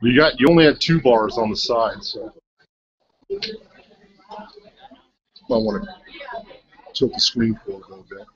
You only had 2 bars on the side, so I want to tilt the screen forward a little bit.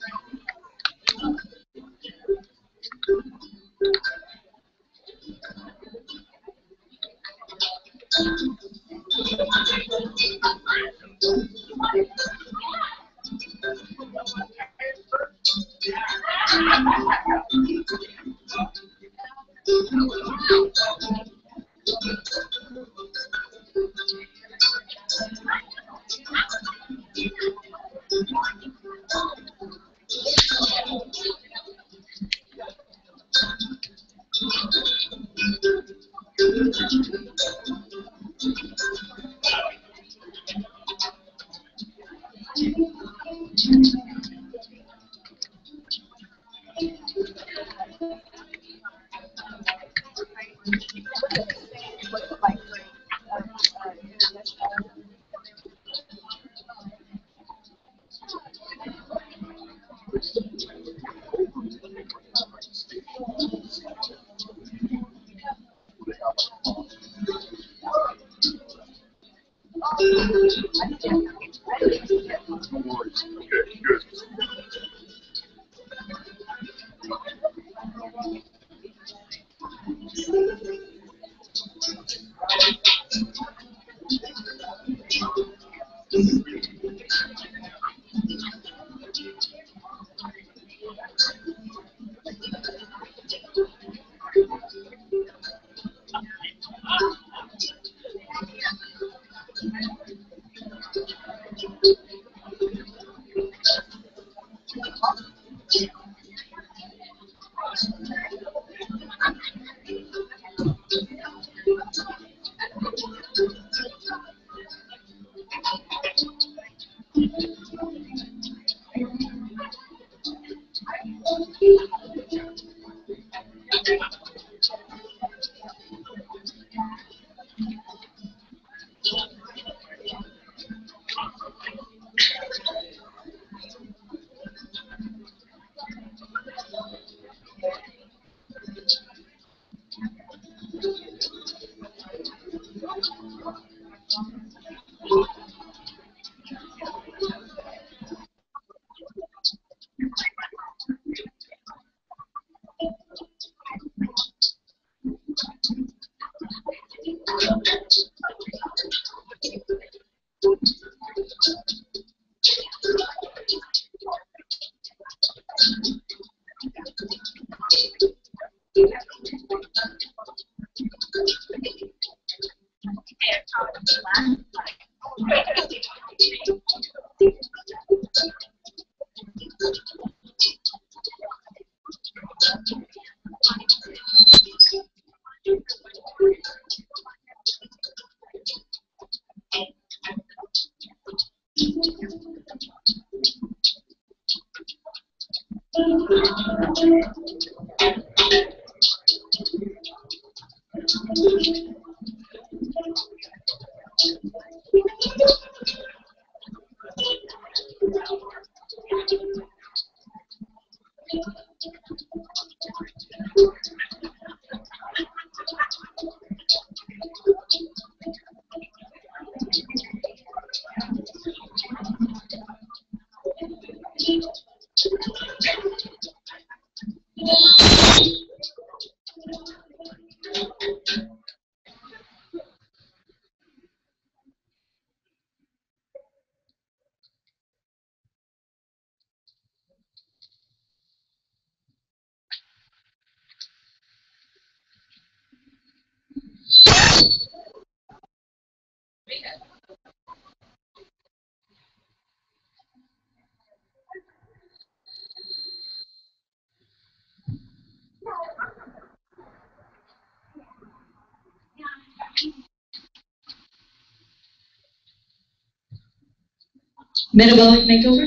Metabolic Makeover?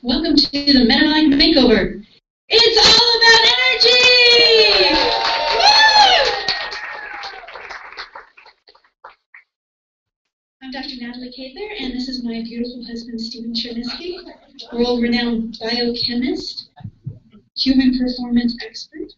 Welcome to the Metabolic Makeover. It's all about energy! Woo! I'm Dr. Natalie Cather, and this is my beautiful husband, Stephen Chernisky, world-renowned biochemist, human performance expert.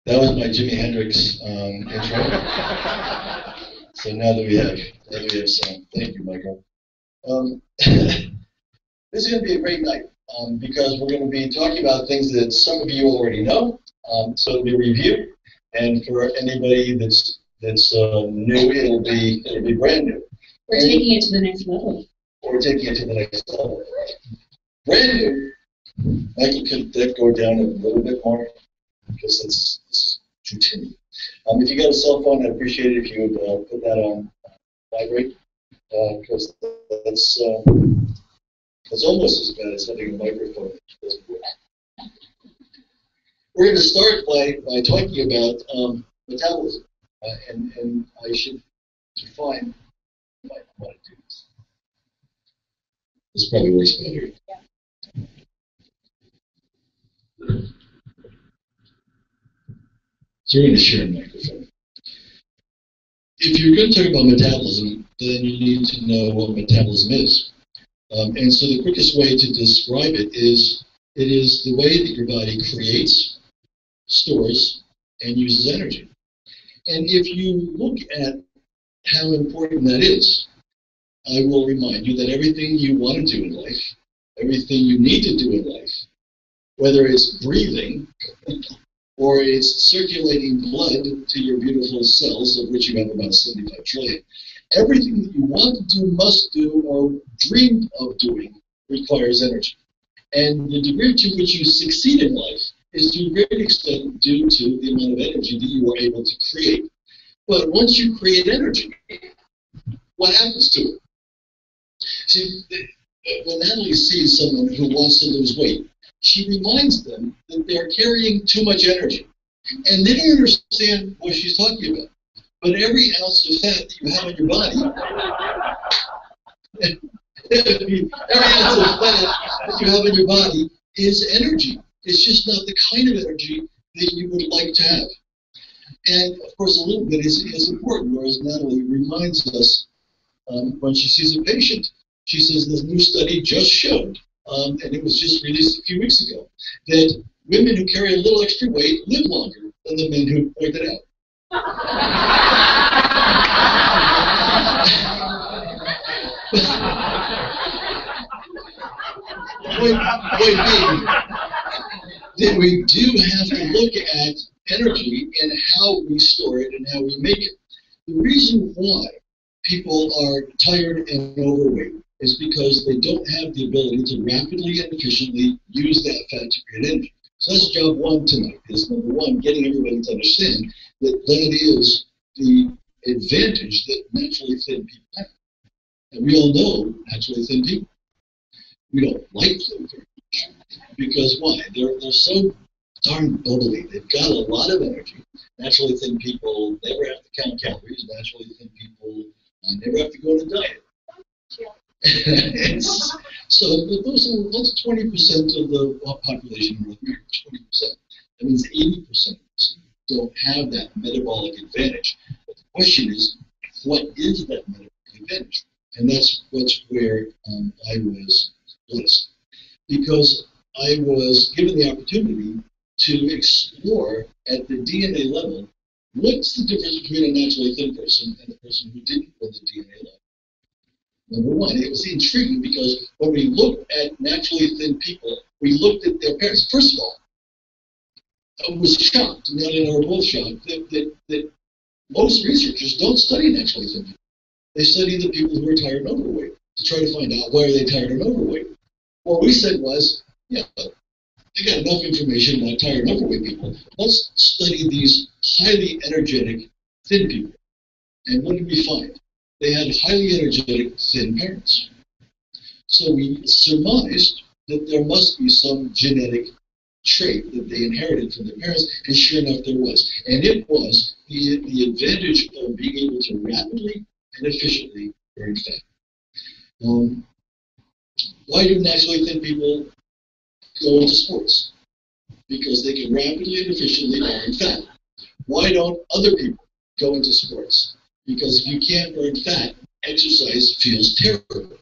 That was my Jimi Hendrix intro. So now that we have sound, thank you, Michael. This is going to be a great night because we're going to be talking about things that some of you already know. So it'll be a review, and for anybody that's new, it'll be brand new. We're taking it to the next level. Or taking it to the next level. Brand new. Michael, could that go down a little bit more? Because it's too tinny. If you got a cell phone, I'd appreciate it if you would put that on vibrate, because that's almost as bad as having a microphone that doesn't work. We're going to start by talking about metabolism, and I should define what I want to do. This probably works better. So we're going to share a microphone. If you're going to talk about metabolism, then you need to know what metabolism is. And so the quickest way to describe it is the way that your body creates, stores, and uses energy. And if you look at how important that is, I will remind you that everything you want to do in life, everything you need to do in life, whether it's breathing, or it's circulating blood to your beautiful cells, of which you have about 75 trillion. Everything that you want to do, must do, or dream of doing requires energy. And the degree to which you succeed in life is to a great extent due to the amount of energy that you are able to create. But once you create energy, what happens to it? See, when Natalie sees someone who wants to lose weight, she reminds them that they're carrying too much energy. And they don't understand what she's talking about. But every ounce of fat that you have in your body, every ounce of fat that you have in your body is energy. It's just not the kind of energy that you would like to have. And of course, a little bit is important, whereas Natalie reminds us when she sees a patient, she says this new study just showed, and it was just released a few weeks ago, that women who carry a little extra weight live longer than the men who point it out. Point being that we do have to look at energy and how we store it and how we make it. The reason why people are tired and overweight is because they don't have the ability to rapidly and efficiently use that fat to create energy. So that's job one tonight, is number one, getting everybody to understand that that is the advantage that naturally thin people have. And we all know naturally thin people. We don't like them very much. Because why? They're so darn bubbly. They've got a lot of energy. Naturally thin people never have to count calories. Naturally thin people never have to go on a diet. So that's 20% of the population in North America, 20%. That means 80% of us don't have that metabolic advantage. But the question is, what is that metabolic advantage? And that's where I was blessed. Because I was given the opportunity to explore at the DNA level, what's the difference between a naturally thin person and a person who didn't go the DNA level? Number one, it was intriguing because when we looked at naturally thin people, we looked at their parents. First of all, I was shocked, and Nellie and I were both shocked, that most researchers don't study naturally thin people. They study the people who are tired and overweight to try to find out why are they tired and overweight. What we said was, yeah, they got enough information about tired and overweight people. Let's study these highly energetic thin people. And what did we find? They had highly energetic thin parents. So we surmised that there must be some genetic trait that they inherited from their parents, and sure enough, there was. And it was the advantage of being able to rapidly and efficiently burn fat. Why do naturally thin people go into sports? Because they can rapidly and efficiently burn fat. Why don't other people go into sports? Because if you can't burn fat, exercise feels terrible.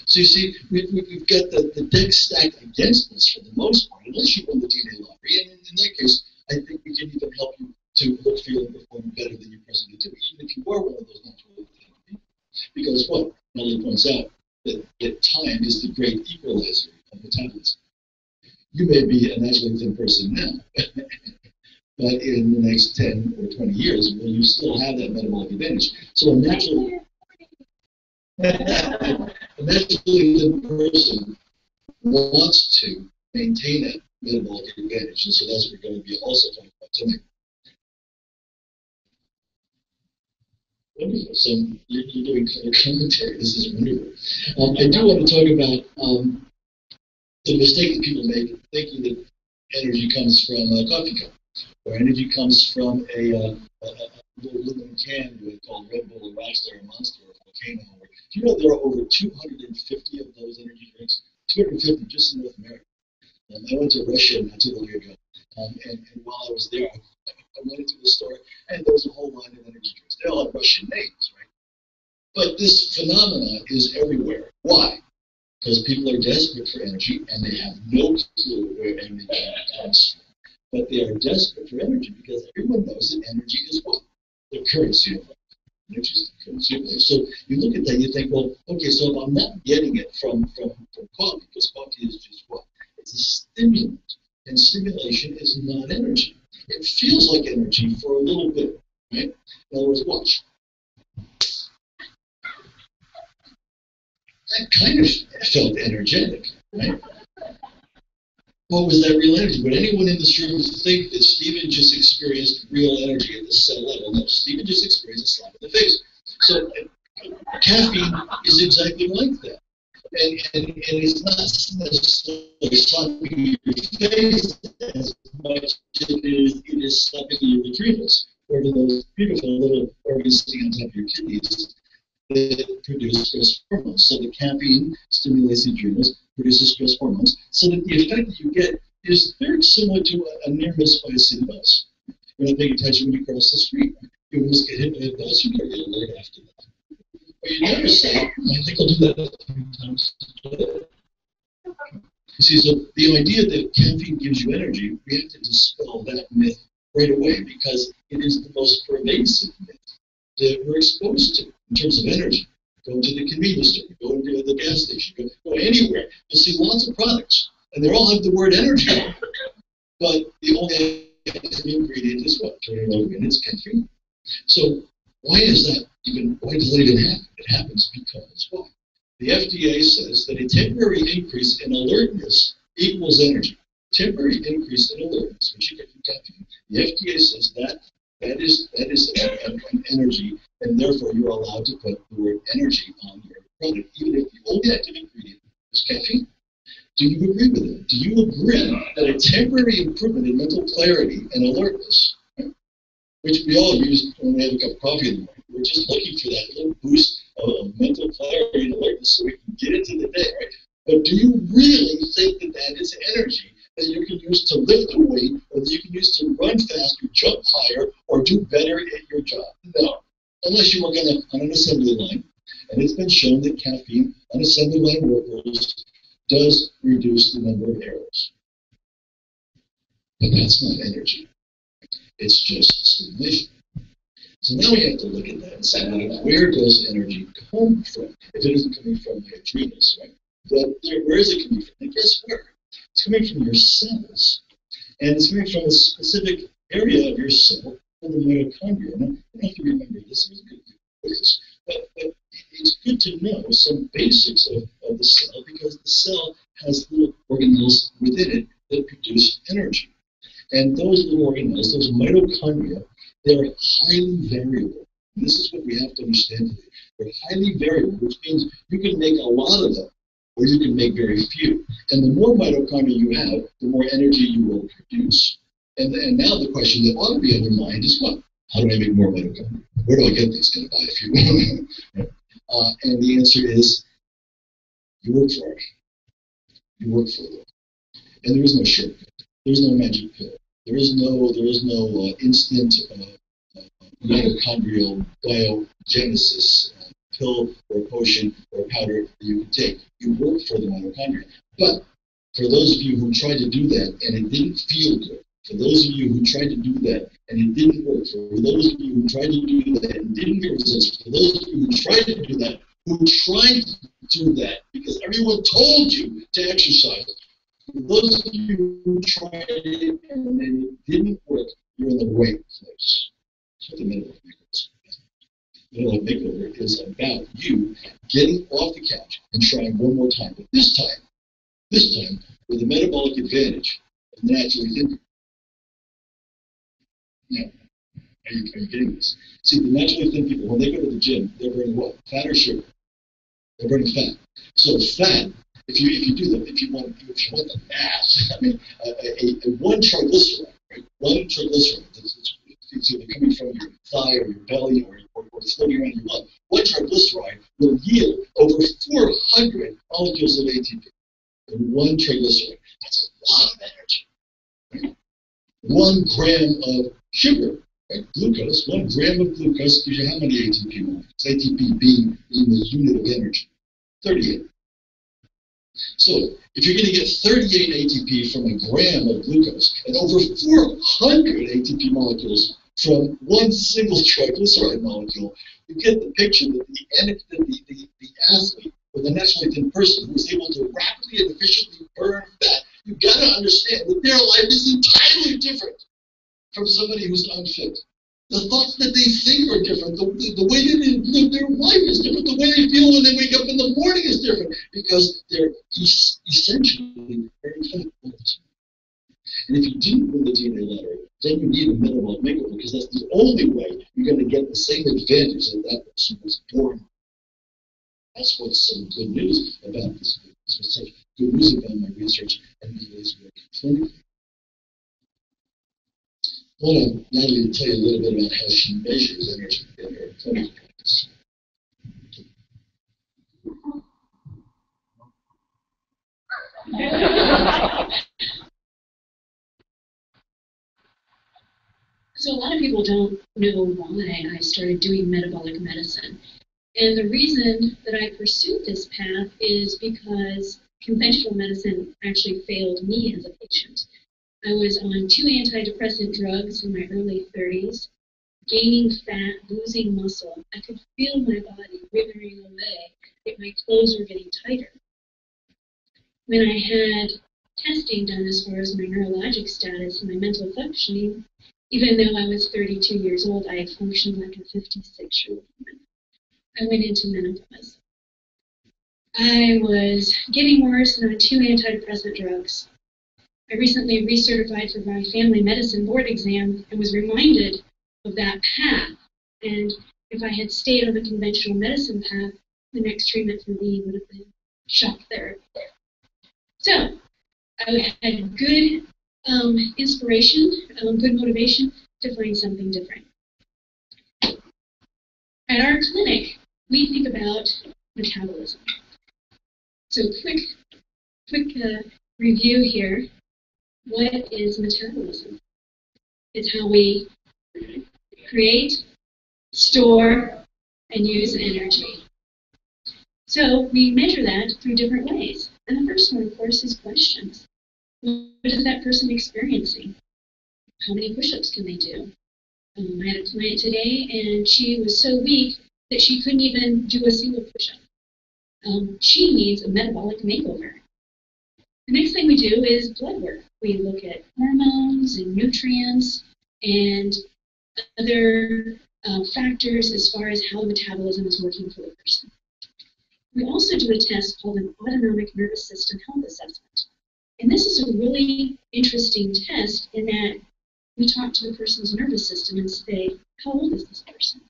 So you see, we've got the deck stacked against us for the most part, unless you won the DNA lottery. And in that case, I think we can even help you to look, feel, and perform better than you presently do, even if you are one of those naturally thin people. Because what Melanie points out, that time is the great equalizer of metabolism. You may be a naturally thin person now, but in the next 10 or 20 years, will you still have that metabolic advantage? So a naturally thin person wants to maintain that metabolic advantage, and so that's what we're going to be also talking about tonight. Wonderful. So you're doing color commentary. This is wonderful. I do want to talk about the mistake that people make, thinking that energy comes from a coffee cup, or energy comes from a little aluminum can called Red Bull or Rockstar or Monster or Volcano. Do you know there are over 250 of those energy drinks? 250 just in North America. I went to Russia not too long ago, and while I was there, I went into the store, and there was a whole line of energy drinks. They all have Russian names, right? But this phenomenon is everywhere. Why? Because people are desperate for energy, and they have no clue where energy comes from. But they are desperate for energy because everyone knows that energy is what? The currency of life. Energy is the currency of life. So you look at that, you think, well, okay, so if I'm not getting it from coffee, because coffee is just what? It's a stimulant. And stimulation is not energy. It feels like energy for a little bit, right? In other words, watch. That kind of felt energetic, right? What was that real energy? Would anyone in this room think that Stephen just experienced real energy at the cell level? No, Stephen just experienced a slap in the face. So caffeine is exactly like that. And it's not necessarily slapping your face as much as it is slapping your adrenals, or those beautiful little organs sitting on top of your kidneys that produce stress hormones. So the caffeine stimulates the adrenals, produces stress hormones, so that the effect that you get is very similar to a near miss by a city bus. You're not paying attention when you cross the street. You almost get hit by a bus, you don't get alert after that. But you never say, I think I'll do that a few times today. You see, so the idea that caffeine gives you energy, we have to dispel that myth right away, because it is the most pervasive myth that we're exposed to in terms of energy. Go to the convenience store, go to the gas station, go anywhere. You'll see lots of products, and they all have the word energy on it. But the only ingredient is what? Turn it over, and it's caffeine. So why does that even happen? It happens because what? The FDA says that a temporary increase in alertness equals energy. Temporary increase in alertness, which you get from caffeine, the FDA says that is an energy, and therefore you're allowed to put the word energy on your product, even if the only active ingredient is caffeine. Do you agree with it? Do you agree that a temporary improvement in mental clarity and alertness, right, which we all use when we have a cup of coffee in the morning, we're just looking for that little boost of mental clarity and alertness so we can get into the day, right? But do you really think that that is energy that you can use to lift a weight, or that you can use to run faster, jump higher, or do better at your job? No. Unless you work on an assembly line. And it's been shown that caffeine on assembly line workers does reduce the number of errors. But that's not energy. It's just stimulation. So now we have to look at that and say, where does energy come from? If it isn't coming from the adrenals, right? But where is it coming from? And guess where? It's coming from your cells. And it's coming from a specific area of your cell called the mitochondria. Now, you don't have to remember this. It's good quiz. But it's good to know some basics of the cell, because the cell has little organelles within it that produce energy. And those little organelles, those mitochondria, they're highly variable. And this is what we have to understand today. They're highly variable, which means you can make a lot of them or you can make very few. And the more mitochondria you have, the more energy you will produce. And now the question that ought to be on your mind is what? How do I make more mitochondria? Where do I get these? Can I buy a few? And the answer is, you work for it. You work for it. And there is no shortcut. There's no magic pill. There is no instant mitochondrial biogenesis pill or potion or powder that you can take. You work for the mitochondria. But for those of you who tried to do that and it didn't feel good, for those of you who tried to do that and it didn't work, for those of you who tried to do that and didn't get results, for those of you who tried to do that, because everyone told you to exercise, for those of you who tried it and it didn't work, you're in the right place. So the Metabolic Makeover is. Metabolic Makeover is about you getting off the couch and trying one more time. But this time with the metabolic advantage of naturally thin. Now, are you getting this? See, the naturally thin people, when they go to the gym, they're burning what? Fat or sugar? They're burning fat. So fat, if you want the mass, I mean, a one triglyceride, right? One triglyceride, it's either coming from your thigh or your belly or floating around your lung. One triglyceride will yield over 400 molecules of ATP. And one triglyceride, that's a lot of energy. Right? 1 gram of sugar, right? Glucose, 1 gram of glucose gives you how many ATP molecules? ATP being the unit of energy, 38. So if you're going to get 38 ATP from a gram of glucose and over 400 ATP molecules from one single triglyceride molecule, you get the picture that the athlete or the naturally thin person who is able to rapidly and efficiently burn fat, you've got to understand that their life is entirely different from somebody who's unfit. The thoughts that they think are different. The way that they live their life is different. The way they feel when they wake up in the morning is different because they're essentially very fit. And if you didn't win the DNA lottery, then you need a metabolic makeover because that's the only way you're going to get the same advantage that that person was born with. That's what's some good news about this. That's what's such good news about my research and MBA's work clinically. I want Natalie to tell you a little bit about how she measures energy in her clinical practice. So a lot of people don't know why I started doing metabolic medicine. And the reason that I pursued this path is because conventional medicine actually failed me as a patient. I was on 2 antidepressant drugs in my early 30s, gaining fat, losing muscle. I could feel my body withering away, yet my clothes were getting tighter. When I had testing done as far as my neurologic status and my mental functioning, even though I was 32 years old, I functioned like a 56-year-old woman. I went into menopause. I was getting worse and on 2 antidepressant drugs. I recently recertified for my family medicine board exam and was reminded of that path. And if I had stayed on the conventional medicine path, the next treatment for me would have been shock therapy. So I had good inspiration, good motivation to find something different. At our clinic, we think about metabolism. So quick review here. What is metabolism? It's how we create, store, and use energy. So we measure that through different ways. And the first one, of course, is questions. What is that person experiencing? How many push-ups can they do? I had a client today, and she was so weak that she couldn't even do a single push-up. She needs a metabolic makeover. The next thing we do is blood work. We look at hormones and nutrients and other factors as far as how metabolism is working for the person. We also do a test called an autonomic nervous system health assessment. And this is a really interesting test in that we talk to the person's nervous system and say, how old is this person?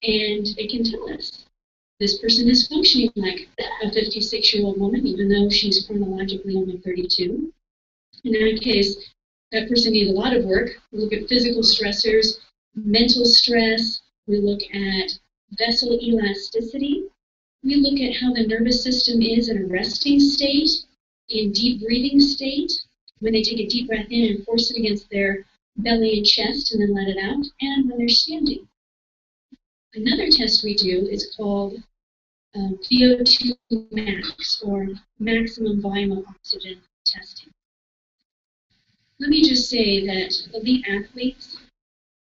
And it can tell us. This person is functioning like a 56-year-old woman, even though she's chronologically only 32. In that case, that person needs a lot of work. We look at physical stressors, mental stress. We look at vessel elasticity. We look at how the nervous system is in a resting state, in deep breathing state, when they take a deep breath in and force it against their belly and chest and then let it out, and when they're standing. Another test we do is called VO2 max, or maximum volume of oxygen testing. Let me just say that elite athletes,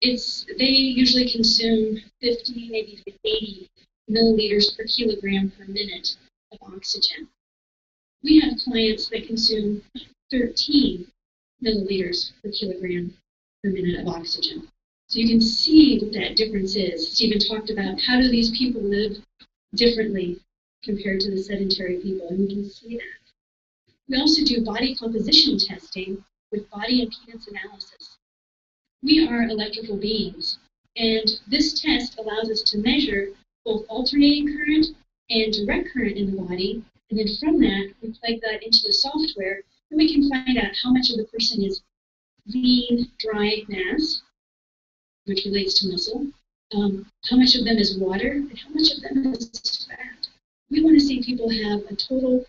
they usually consume 50, maybe 80 milliliters per kilogram per minute of oxygen. We have clients that consume 13 milliliters per kilogram per minute of oxygen. So you can see what that difference is. Stephen talked about how do these people live differently compared to the sedentary people, and we can see that. We also do body composition testing with body impedance analysis. We are electrical beings, and this test allows us to measure both alternating current and direct current in the body, and then from that, we plug that into the software, and we can find out how much of the person is lean, dry mass, which relates to muscle, how much of them is water, and how much of them is fat. We want to see people have a total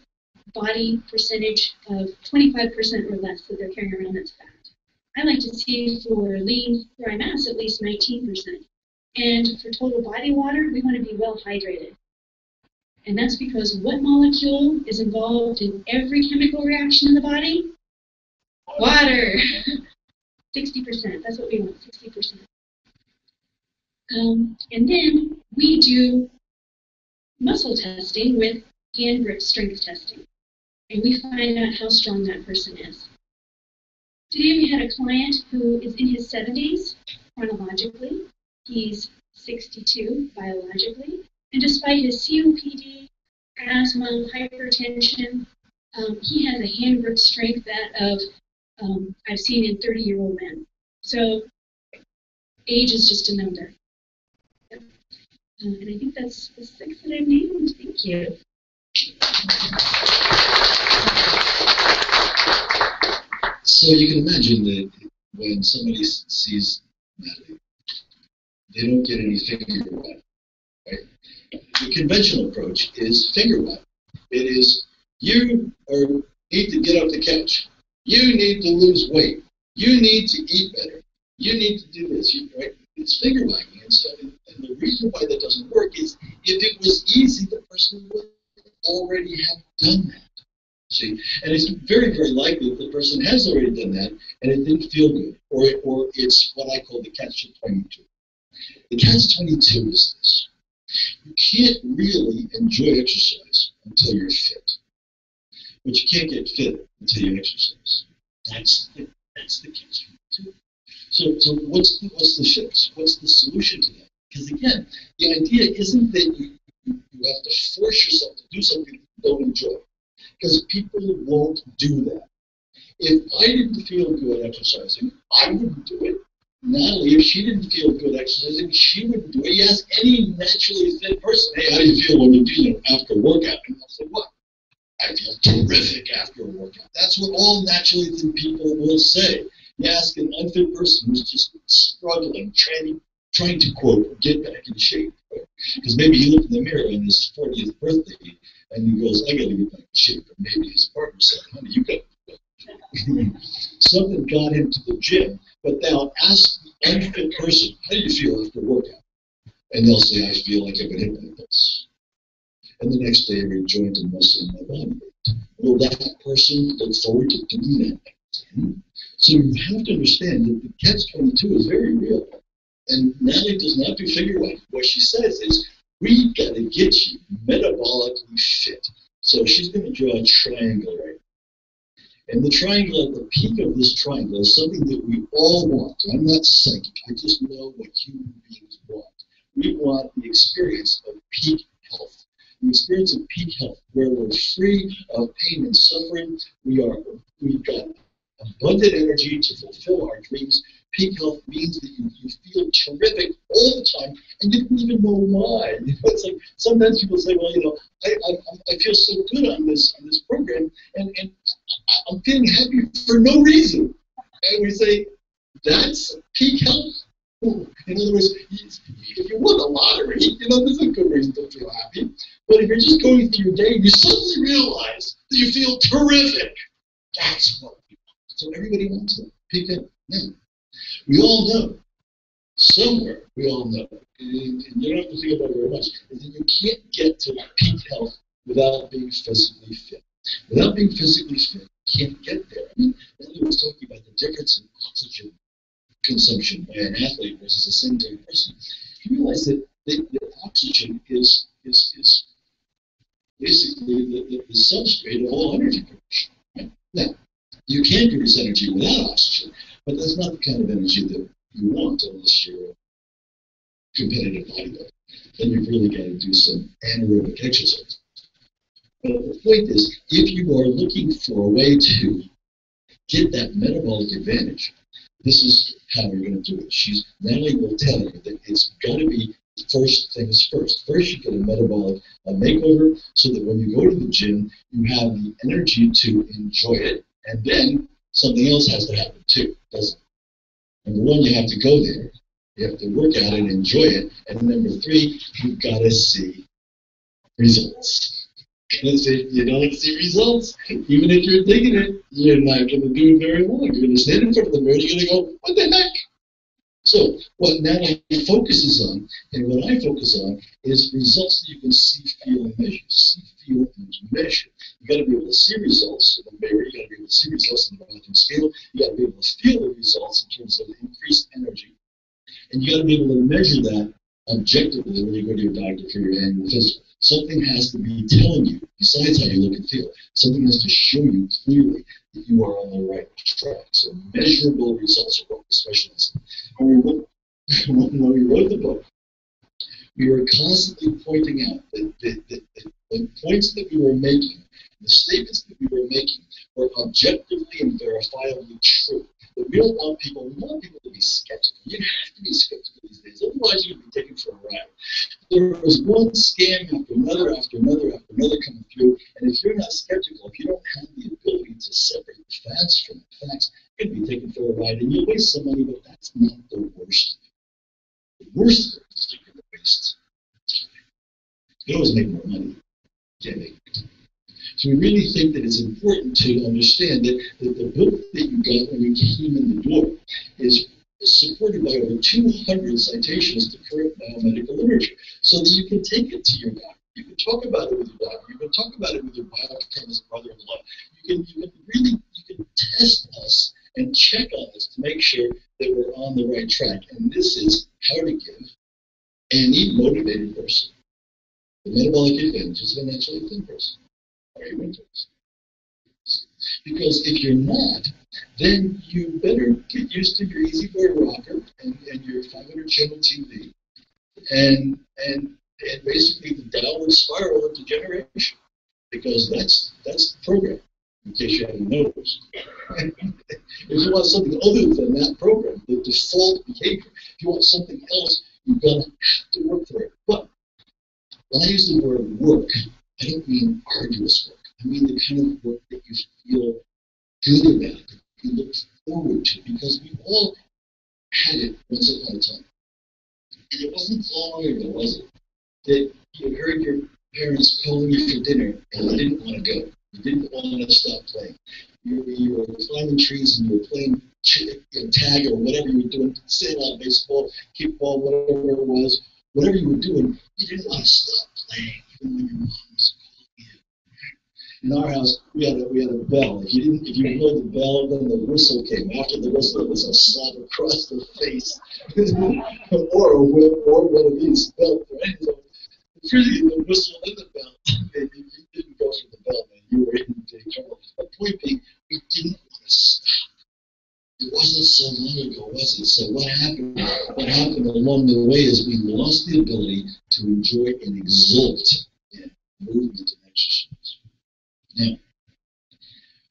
body percentage of 25% or less that they're carrying around that's fat. I like to see for lean, dry mass at least 19%. And for total body water, we want to be well hydrated. And that's because what molecule is involved in every chemical reaction in the body? Water. 60%. That's what we want, 60%. And then we do muscle testing with hand grip strength testing. And we find out how strong that person is. Today we had a client who is in his 70s chronologically. He's 62 biologically. And despite his COPD, asthma, hypertension, he has a hand grip strength that of I've seen in 30-year-old men. So age is just a number. And I think that's the 6 that I've named. Thank you. So you can imagine that when somebody sees Natalie, they don't get any finger wet, right? The conventional approach is finger wet. It is, you need to get off the couch. You need to lose weight. You need to eat better. You need to do this, right? It's finger wagging. And so, and the reason why that doesn't work is if it was easy, the person would already have done that. See, and it's very, very likely that the person has already done that and it didn't feel good, or it's what I call the catch-22. The catch-22 is this: you can't really enjoy exercise until you're fit, but you can't get fit until you exercise. That's the catch-22. So what's the fix? What's the solution to that? Because again, the idea isn't that you have to force yourself to do something you don't enjoy. Because people won't do that. If I didn't feel good exercising, I wouldn't do it. Natalie, if she didn't feel good exercising, she wouldn't do it. You ask any naturally fit person, hey, how do you feel when you're doing after a workout? And they'll say, what? I feel terrific after a workout. That's what all naturally fit people will say. You ask an unfit person who's just struggling, trying to, quote, get back in shape. Right? Because maybe he looked in the mirror on his 40th birthday, and he goes, I got to get back in shape. But maybe his partner said, honey, you got to do something got him to the gym. But now ask the unfit person, how do you feel after a workout? And they'll say, I feel like I've been hit by a bus. And the next day, every joint and muscle in my body. Will that person look forward to doing that again? So you have to understand that the catch-22 is very real. And Natalie does not do figure wagging. What she says is, we've got to get you metabolically fit. So she's going to draw a triangle right now. And the triangle, at the peak of this triangle, is something that we all want. I'm not psychic. I just know what human beings want. We want the experience of peak health. The experience of peak health, where we're free of pain and suffering. We've got abundant energy to fulfill our dreams. Peak health means that you feel terrific all the time, and you didn't even know why. You know, it's like sometimes people say, well, you know, I feel so good on this program, and I'm feeling happy for no reason. And we say, that's peak health. In other words, if you won the lottery, you know, there's a good reason to feel happy. But if you're just going through your day and you suddenly realize that you feel terrific, that's what we want. So everybody wants that. Peak health. Yeah. We all know, somewhere, we all know, and you don't have to think about it very much, is that you can't get to peak health without being physically fit. Without being physically fit, you can't get there. I mean, Ellie was talking about the difference in oxygen consumption by an athlete versus a sedentary person. You realize that the oxygen is basically the substrate of all energy production. Right? Now, you can produce energy without oxygen, but that's not the kind of energy that you want unless you're a competitive bodybuilder. Then you've really got to do some anaerobic exercise. But the point is, if you are looking for a way to get that metabolic advantage, this is how you're going to do it. Natalie will tell you that it's got to be first things first. First, you get a metabolic makeover so that when you go to the gym, you have the energy to enjoy it, and then something else has to happen too, doesn't it? Number one, you have to go there. You have to work at it and enjoy it. And number three, you've got to see results. Because if you don't see results, even if you're digging it, you're not going to do it very long. You're going to stand in front of the mirror, you're going to go, what the heck? So what Natalie focuses on, and what I focus on, is results that you can see, feel, and measure. See, feel, and measure. You got to be able to see results in the mirror. You got to be able to see results in the bathroom scale. You got to be able to feel the results in terms of increased energy. And you got to be able to measure that objectively when you go to your doctor for your annual physical. Something has to be telling you, besides how you look and feel, something has to show you clearly that you are on the right track. So measurable results are what we specialize in. When we wrote the book, we were constantly pointing out that the points that we were making, the statements that we were making, were objectively and verifiably true. But we want people to be skeptical. You have to be skeptical these days, otherwise you're going to be taken for a ride. There was one scam after another coming through, and if you're not skeptical, if you don't have the ability to separate the facts from the facts, you're going to be taken for a ride, and you'll waste some money, but that's not the worst. The worst thing is you're going to waste time. You can always make more money. You can't make more time. So we really think that it's important to understand that the book that you got when you came in the door is supported by over 200 citations to current biomedical literature, so that you can take it to your doctor. You can talk about it with your doctor. You can talk about it with your biochemist brother-in-law. You can test us and check on us to make sure that we're on the right track. And this is how to give any motivated person the metabolic advantages of a naturally thin person. Are you interested? Because if you're not, then you better get used to your Easy Boy rocker and your 500 channel TV and basically the downward spiral of degeneration, because that's the program, in case you haven't noticed. If you want something other than that program, the default behavior, if you want something else, you're going to have to work for it. But when I use the word work, I don't mean arduous work. I mean the kind of work that you feel good about, that you look forward to, because we all had it once upon a time. And it wasn't so long ago, was it, that you heard your parents calling you for dinner and you didn't want to go. You didn't want to stop playing. You were climbing trees and you were playing tag or whatever you were doing, sandlot, baseball, kickball, whatever it was, whatever you were doing, you didn't want to stop playing, even when your mom was calling you. In our house, we had a bell. If you heard the bell, then the whistle came. After the whistle, it was a slap across the face, or a whip, or one of these belt. Right? So, it's really the whistle and the bell. If you didn't go for the bell, man, you were in big trouble. The point being, we didn't want to stop. It wasn't so long ago, was it? So what happened? What happened along the way is we lost the ability to enjoy and exult in movement and exercise. Now, I'm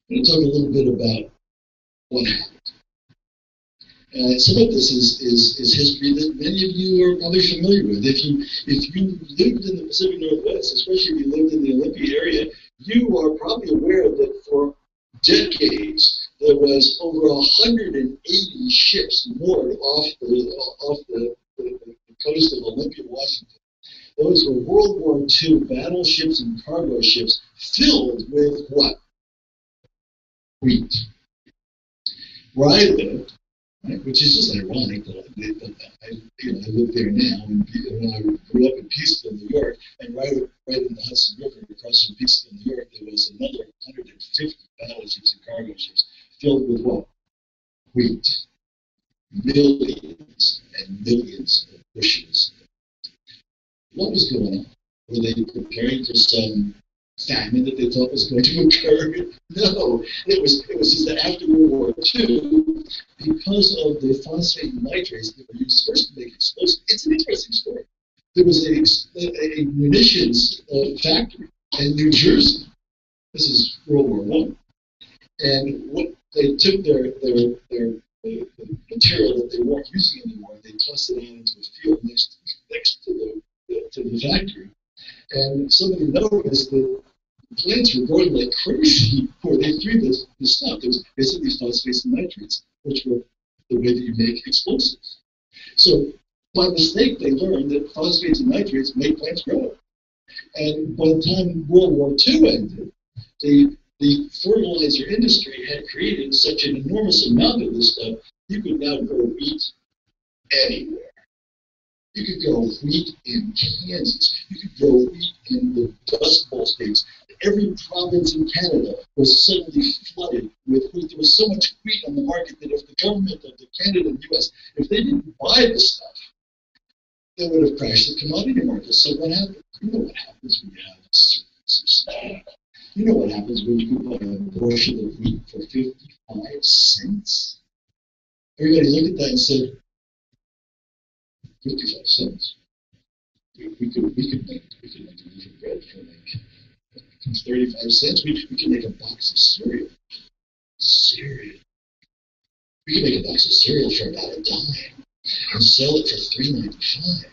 going to talk a little bit about what happened. Some of this is history that many of you are probably familiar with. If you lived in the Pacific Northwest, especially if you lived in the Olympia area, you are probably aware that for decades there was over 180 ships moored off the coast of Olympia, Washington. Those were World War II battleships and cargo ships filled with what? Wheat. Where I lived, right, which is just ironic that I live there now, and when I grew up in Peaceville, New York, and right in the Hudson River across from Peaceville, New York, there was another 150 battleships and cargo ships filled with what? Wheat. Millions and millions of bushels. What was going on? Were they preparing for some famine that they thought was going to occur? No, it was just that after World War II, because of the phosphate nitrates that were used first to make explosives. It's an interesting story. There was a munitions factory in New Jersey. This is World War I, and what they took their material that they weren't using anymore, and they tossed it out into a field next to the factory, and somebody noticed that plants were growing like crazy where they threw this stuff. It was basically phosphates and nitrates, which were the way that you make explosives. So by mistake, they learned that phosphates and nitrates make plants grow. And by the time World War II ended, the fertilizer industry had created such an enormous amount of this stuff, you could now grow wheat anywhere. You could grow wheat in Kansas. You could grow wheat in the Dust Bowl states. Every province in Canada was suddenly flooded with wheat. There was so much wheat on the market that if the government of the Canada and U.S., if they didn't buy the stuff, they would have crashed the commodity market. So what happened? You know what happens when you have a surplus of stuff. You know what happens when you buy a bushel of wheat for 55 cents? Everybody looked at that and said, 55 cents. We could make a loaf of bread for like 35 cents. We could make a box of cereal. We could make a box of cereal for about $10 and sell it for $3.95.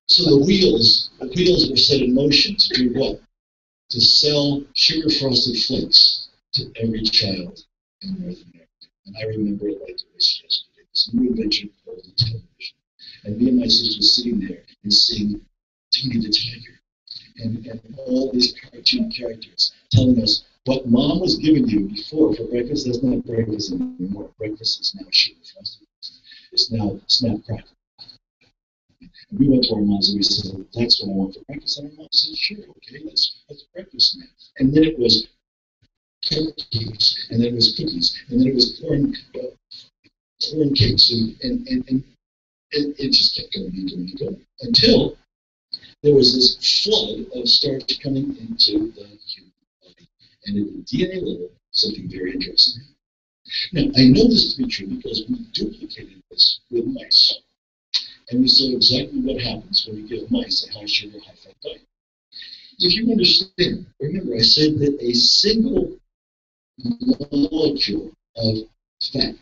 So the wheels were set in motion to do what? To sell sugar frosted flakes to every child in North America. And I remember it like it was yesterday. This new invention called the television. And me and my sister was sitting there and seeing Tony the Tiger and all these cartoon characters telling us what mom was giving you before for breakfast. That's not breakfast anymore. Breakfast is now sugar frosted. It's now snap crackle. And we went to our moms and we said, that's what I want for breakfast. And our mom said, sure, okay, that's breakfast now. And then it was cupcakes, and then it was cookies, and then it was corn cakes, and it just kept going and going until there was this flood of starch coming into the human body. And at the DNA level, something very interesting. Now, I know this to be true because we duplicated this with mice. And we saw exactly what happens when you give mice a high sugar, high fat diet. If you understand, remember I said that a single molecule of fat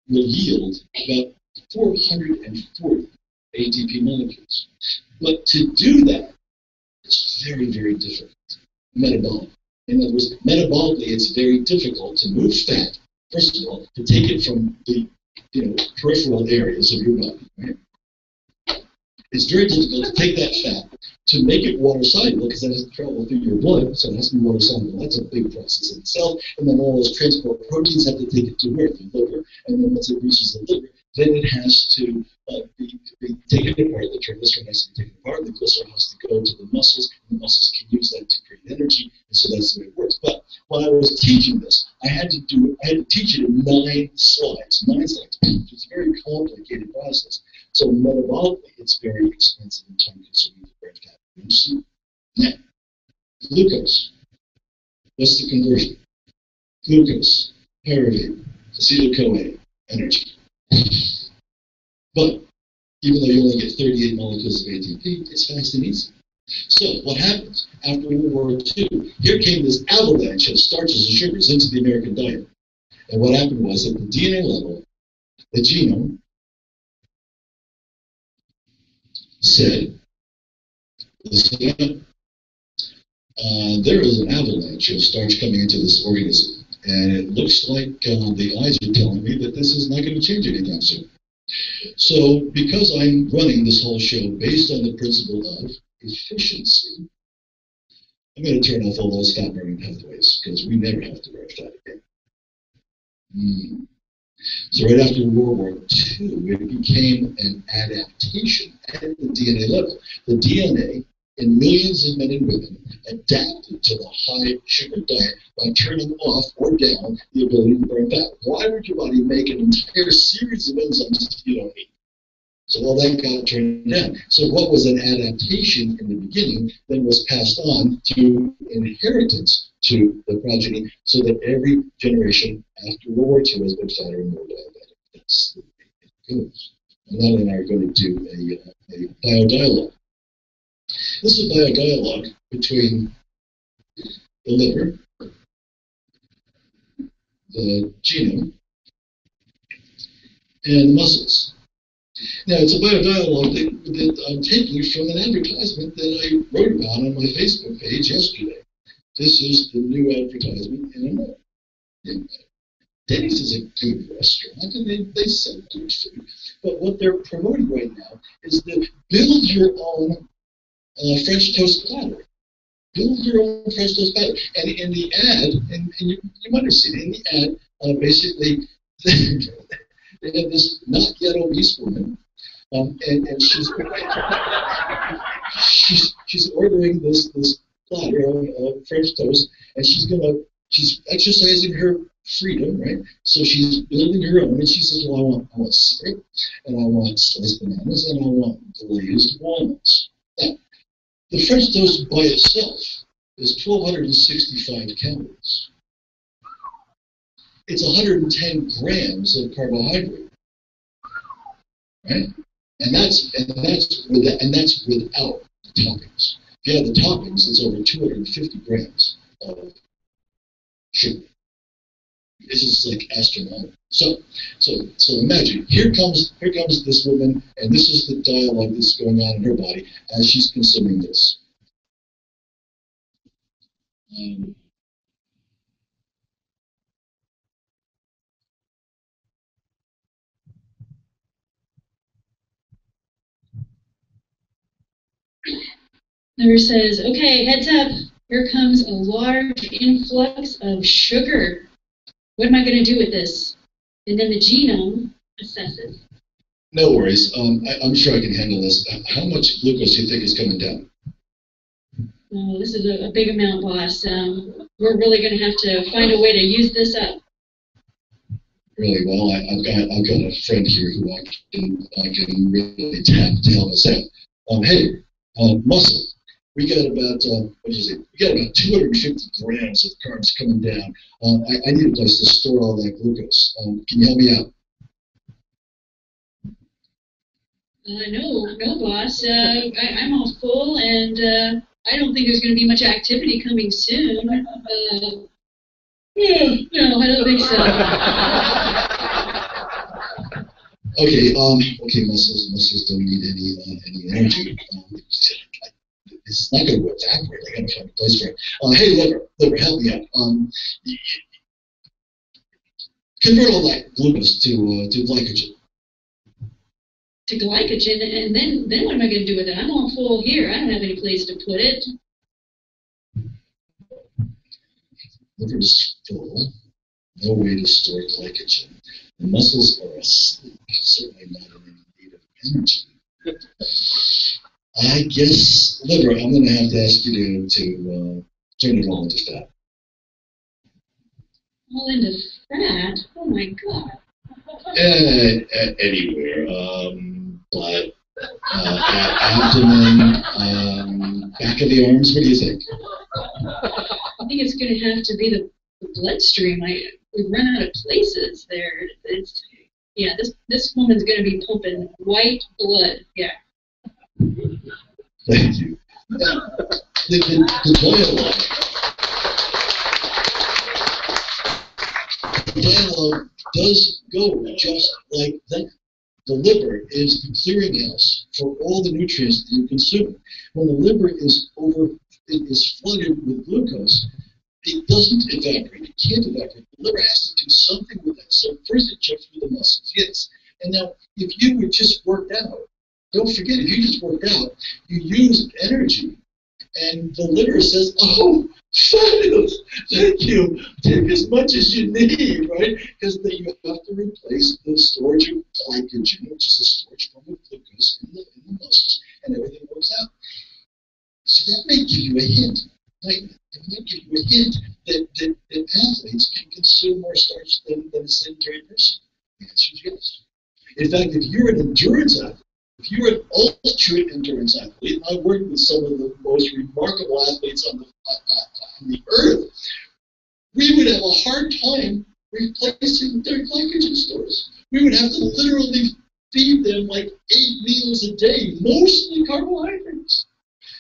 will yield about 440 ATP molecules. But to do that, it's very, very difficult. Metabolic. In other words, metabolically, it's very difficult to move fat. First of all, to take it from the peripheral areas of your body. Right? It's very difficult to take that fat to make it water soluble because it has to travel through your blood, so it has to be water soluble. That's a big process in itself. And then all those transport proteins have to take it to where? The liver. And then once it reaches the liver, then it has to be taken apart. The triglyceride has to be taken apart. The glycerol has to go to the muscles. And the muscles can use that to create energy. And so that's the way it works. But while I was teaching this, I had to teach it in 9 slides. 9 slides. It's a very complicated process. So metabolically, it's very expensive and time-consuming to burn fat. Now, glucose. What's the conversion? Glucose, pyruvate, acetyl-CoA, energy. But even though you only get 38 molecules of ATP, it's fast and easy. So what happens? After World War II, here came this avalanche of starches and sugars into the American diet. And what happened was at the DNA level, the genome said, listen, there is an avalanche of starch coming into this organism, and it looks like the eyes are telling me that this is not going to change anytime soon. So, because I'm running this whole show based on the principle of efficiency, I'm going to turn off all those fat-burning pathways, because we never have to burn fat again. So right after World War II, it became an adaptation at the DNA level. The DNA in millions of men and women adapted to the high sugar diet by turning off or down the ability to burn fat. Why would your body make an entire series of enzymes that you don't need? So all that got turned down. So what was an adaptation in the beginning then was passed on to inheritance to the progeny, so that every generation after World War II has been fatter and more diabetic. That's the way it goes. And Natalie and I are going to do a biodialogue. This is a biodialogue between the liver, the genome, and the muscles. Now, it's a biodialogue that I'm taking from an advertisement that I wrote about on my Facebook page yesterday. This is the new advertisement in a mall. Denny's is a good restaurant, and they sell good food. But what they're promoting right now is the build your own French toast platter. Build your own French toast platter. And in the ad, and you might have seen it, in the ad, basically, they have this not yet obese woman, and she's ordering this platter of French toast, and she's exercising her freedom, right? So she's building her own, and she says, well, I want syrup, and I want sliced bananas, and I want glazed walnuts. Now, the French toast by itself is 1,265 calories. It's 110 grams of carbohydrate, right? And that's without the toppings. If you have the toppings, it's over 250 grams of sugar. This is like astronomical. So imagine, here comes this woman, and this is the dialogue that's going on in her body as she's consuming this. Liver says, okay, heads up. Here comes a large influx of sugar. What am I going to do with this? And then the genome assesses. No worries. I'm sure I can handle this. How much glucose do you think is coming down? Oh, this is a big amount, boss. We're really going to have to find a way to use this up. Really? Well, I've got a friend here who I can really tap to help us out. Hey, muscle. We got about We got about 250 grams of carbs coming down. I need a place to store all that glucose. Can you help me out? No, boss. I'm all full, and I don't think there's going to be much activity coming soon. No, I don't think so. Okay, muscles don't need any energy. It's not going to evaporate. I got to find a place for it. Hey, liver, help me out. Convert all that glucose to glycogen. To glycogen, and then what am I going to do with it? I'm all full here. I don't have any place to put it. Liver's full. No way to store glycogen. The muscles are asleep. Certainly not in any need of energy. I guess, liver, I'm going to have to ask you to turn it all into fat. All into fat? Oh my God. Anywhere. Butt, abdomen, back of the arms. What do you think? I think it's going to have to be the bloodstream. We've run out of places there. This woman's going to be pumping white blood. Yeah. Thank you. The dialogue does go go just like that. The liver is the clearinghouse for all the nutrients that you consume. When the liver is flooded with glucose, it doesn't evaporate. It can't evaporate. The liver has to do something with it. So first it checks with the muscles, yes. And now, if you were just worked out, don't forget, if you just worked out, you used energy, and the liver says, oh, fabulous, thank you, take as much as you need, right? Because then you have to replace the storage of glycogen, which is the storage form of glucose in the muscles, and everything works out. So that may give you a hint. It might give you a hint that athletes can consume more starch than a sedentary person. The answer is yes. In fact, if you're an endurance athlete, if you're an ultra-endurance athlete, and I worked with some of the most remarkable athletes on the earth, we would have a hard time replacing their glycogen stores. We would have to literally feed them like 8 meals a day, mostly carbohydrates.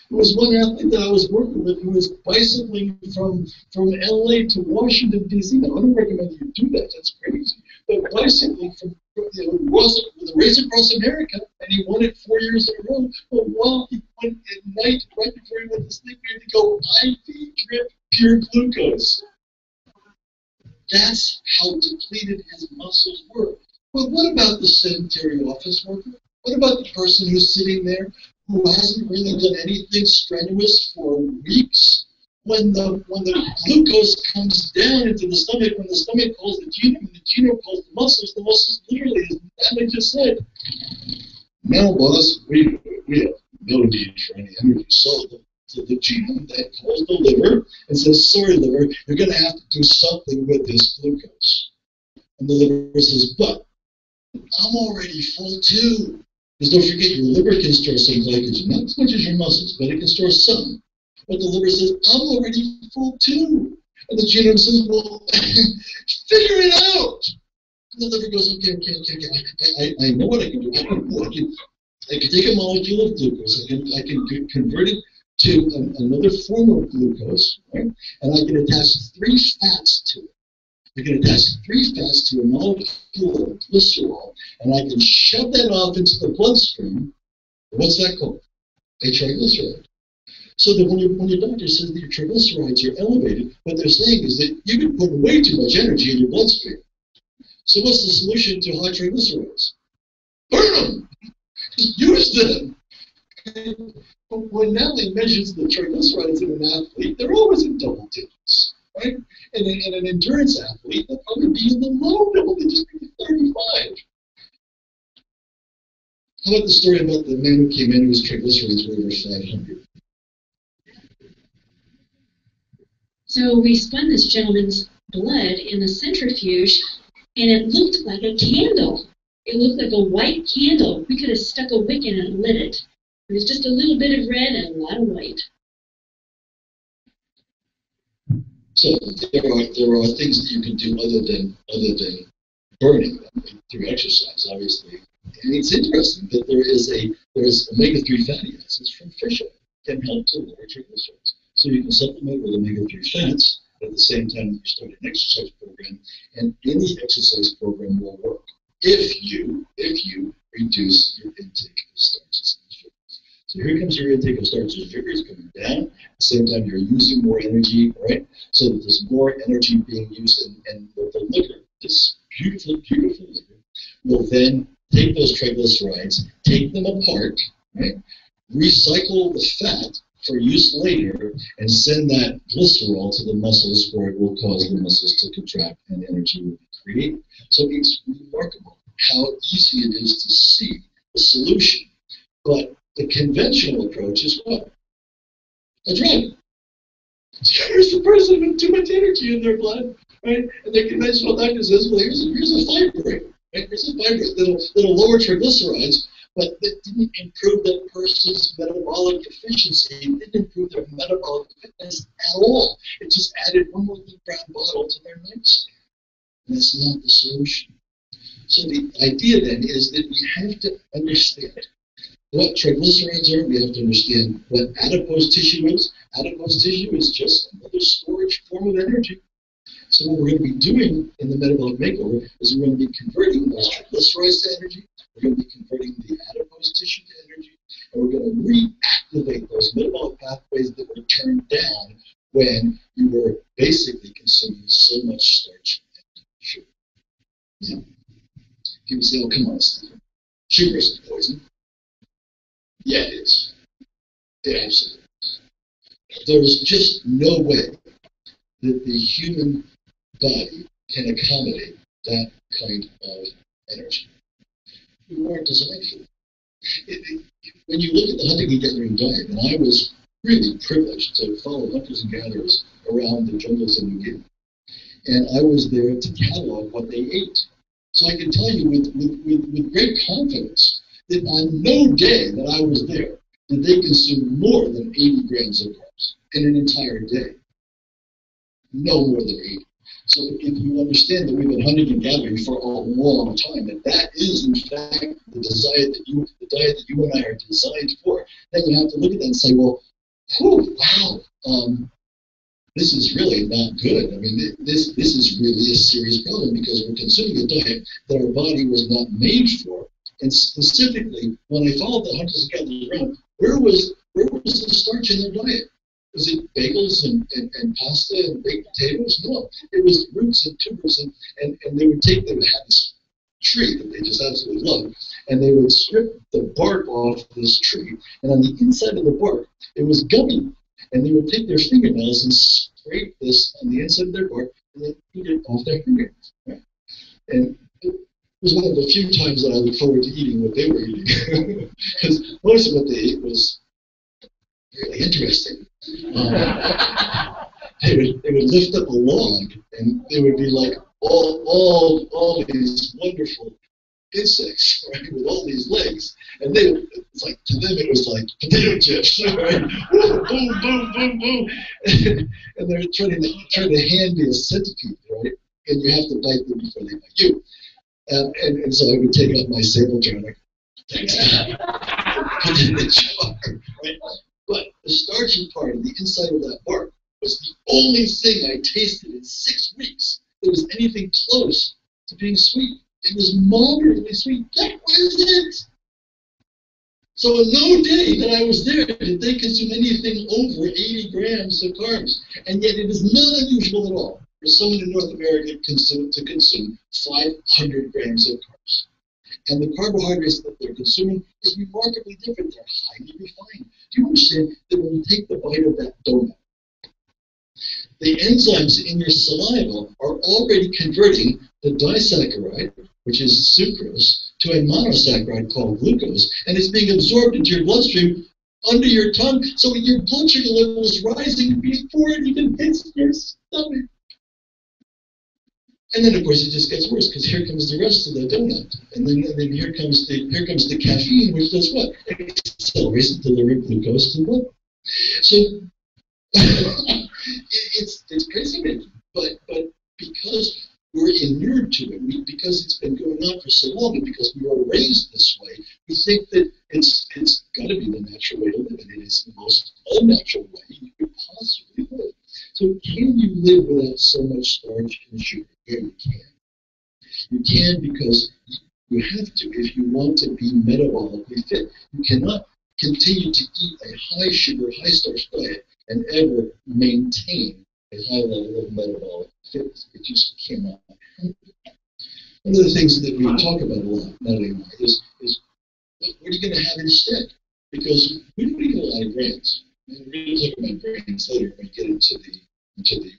There was one athlete that I was working with who was bicycling from LA to Washington, D.C. Now, I don't recommend you do that. That's crazy. But bicycling from with a race across America, and he won it 4 years in a row. But while he went at night, right before he went to sleep, he had to go IV drip pure glucose. That's how depleted his muscles were. But what about the sedentary office worker? What about the person who's sitting there who hasn't really done anything strenuous for weeks? When the glucose comes down into the stomach, when the stomach calls the genome, and the genome calls the muscles literally, as I just said, now, boss, we have no need for any energy. So the genome that calls the liver and says, sorry, liver, you're going to have to do something with this glucose. And the liver says, but I'm already full too. Because don't forget, your liver can store some glycogen, not as much as your muscles, but it can store some. But the liver says, I'm already full too. And the genome says, well, figure it out. And the liver goes, okay. I know what I can do. I can take a molecule of glucose. I can convert it to another form of glucose, right? And I can attach 3 fats to it. I can attach 3 fats to a molecule of glycerol, and I can shove that off into the bloodstream. What's that called? A triglyceride. So that when your doctor says that your triglycerides are elevated, what they're saying is that you've been putting way too much energy in your bloodstream. So what's the solution to high triglycerides? Burn them! Use them! But when Natalie measures the triglycerides in an athlete, they're always in double digits, right? And an endurance athlete, they'll probably be in the low double digits, maybe 35. How about the story about the man who came in whose triglycerides were over 500? So we spun this gentleman's blood in a centrifuge, and it looked like a candle. It looked like a white candle. We could have stuck a wick in it and lit it. It was just a little bit of red and a lot of white. So there are things that you can do other than burning them through exercise, obviously. And it's interesting that there's omega-3 fatty acids from fish oil can help to lower triglycerides. So you can supplement with omega-3 fats at the same time that you start an exercise program, and any exercise program will work if you reduce your intake of starches and sugars. So here comes your intake of starches and sugars coming down. At the same time, you're using more energy, right? So that there's more energy being used, and the liver, this beautiful, beautiful liver, will then take those triglycerides, take them apart, right? Recycle the fat for use later, and send that glycerol to the muscles where it will cause the muscles to contract and energy will be created. So it's remarkable how easy it is to see the solution. But the conventional approach is what? A drug. Here's the person with too much energy in their blood, right? And the conventional doctor says, well, here's a fibrate, right? Here's a fibrate that'll lower triglycerides, but that didn't improve that person's metabolic efficiency. It didn't improve their metabolic fitness at all. It just added one more little brown bottle to their nightstand. And that's not the solution. So the idea then is that we have to understand what triglycerides are. We have to understand what adipose tissue is. Adipose tissue is just another storage form of energy. So what we're going to be doing in the metabolic makeover is we're going to be converting those triglycerides to energy, we're going to be converting the adipose tissue to energy, and we're going to reactivate those metabolic pathways that were turned down when you were basically consuming so much starch and sugar. Yeah. People say, oh, come on, Stephen. Sugar isn't poison. Yeah, it is. It absolutely is. There's just no way that the human body can accommodate that kind of energy. We weren't designed for it. When you look at the hunting and gathering diet, and I was really privileged to follow hunters and gatherers around the jungles in New Guinea, and I was there to catalog what they ate. So I can tell you with great confidence that on no day that I was there did they consume more than 80 grams of carbs in an entire day. No more than 80. So if you understand that we've been hunting and gathering for a long time, and that is in fact the diet that you and I are designed for, then you have to look at that and say, well, wow, this is really not good. I mean, this is really a serious problem because we're consuming a diet that our body was not made for. And specifically, when I followed the hunters and gatherers around, where was the starch in their diet? Was it bagels and pasta and baked potatoes? No, it was roots and tubers, and they would have this tree that they just absolutely loved, and they would strip the bark off this tree, and on the inside of the bark, it was gummy, and they would take their fingernails and scrape this on the inside of their bark, and then eat it off their fingernails. Right? And it was one of the few times that I look forward to eating what they were eating, because most of what they ate was really interesting. They would lift up a log, and they would be like all these wonderful insects, right, with all these legs, and it's like, to them it was like potato chips, right? Boom, boom, boom, boom, boom, and they're trying to hand me a centipede, right? And you have to bite them before they bite you. And so I would take out my sable jar, like, thanks, put it in the jar, right? But the starchy part of the inside of that bark was the only thing I tasted in 6 weeks that was anything close to being sweet. It was moderately sweet. That was it. So on no day that I was there did they consume anything over 80 grams of carbs. And yet it is not unusual at all for someone in North America to consume 500 grams of carbs. And the carbohydrates that they're consuming is remarkably different. They're highly refined. Do you understand that when you take the bite of that donut, the enzymes in your saliva are already converting the disaccharide, which is sucrose, to a monosaccharide called glucose, and it's being absorbed into your bloodstream under your tongue, so your blood sugar level is rising before it even hits your stomach. And then, of course, it just gets worse because here comes the rest of the donut, and then here comes the caffeine, which does what? It accelerates the delivery of glucose to the blood. So it's crazy making, but because we're inured to it, because it's been going on for so long, and because we were raised this way, we think that it's got to be the natural way to live, and it is the most unnatural way you could possibly live. So can you live without so much starch and sugar? Yeah, you can. You can because you have to if you want to be metabolically fit. You cannot continue to eat a high sugar, high starch diet and ever maintain a high level of metabolic fitness. It just cannot happen. One of the things that we talk about a lot, not anymore, is what are you going to have instead? Because we don't eat a lot of grains. And we're going to talk about grains later when we get into the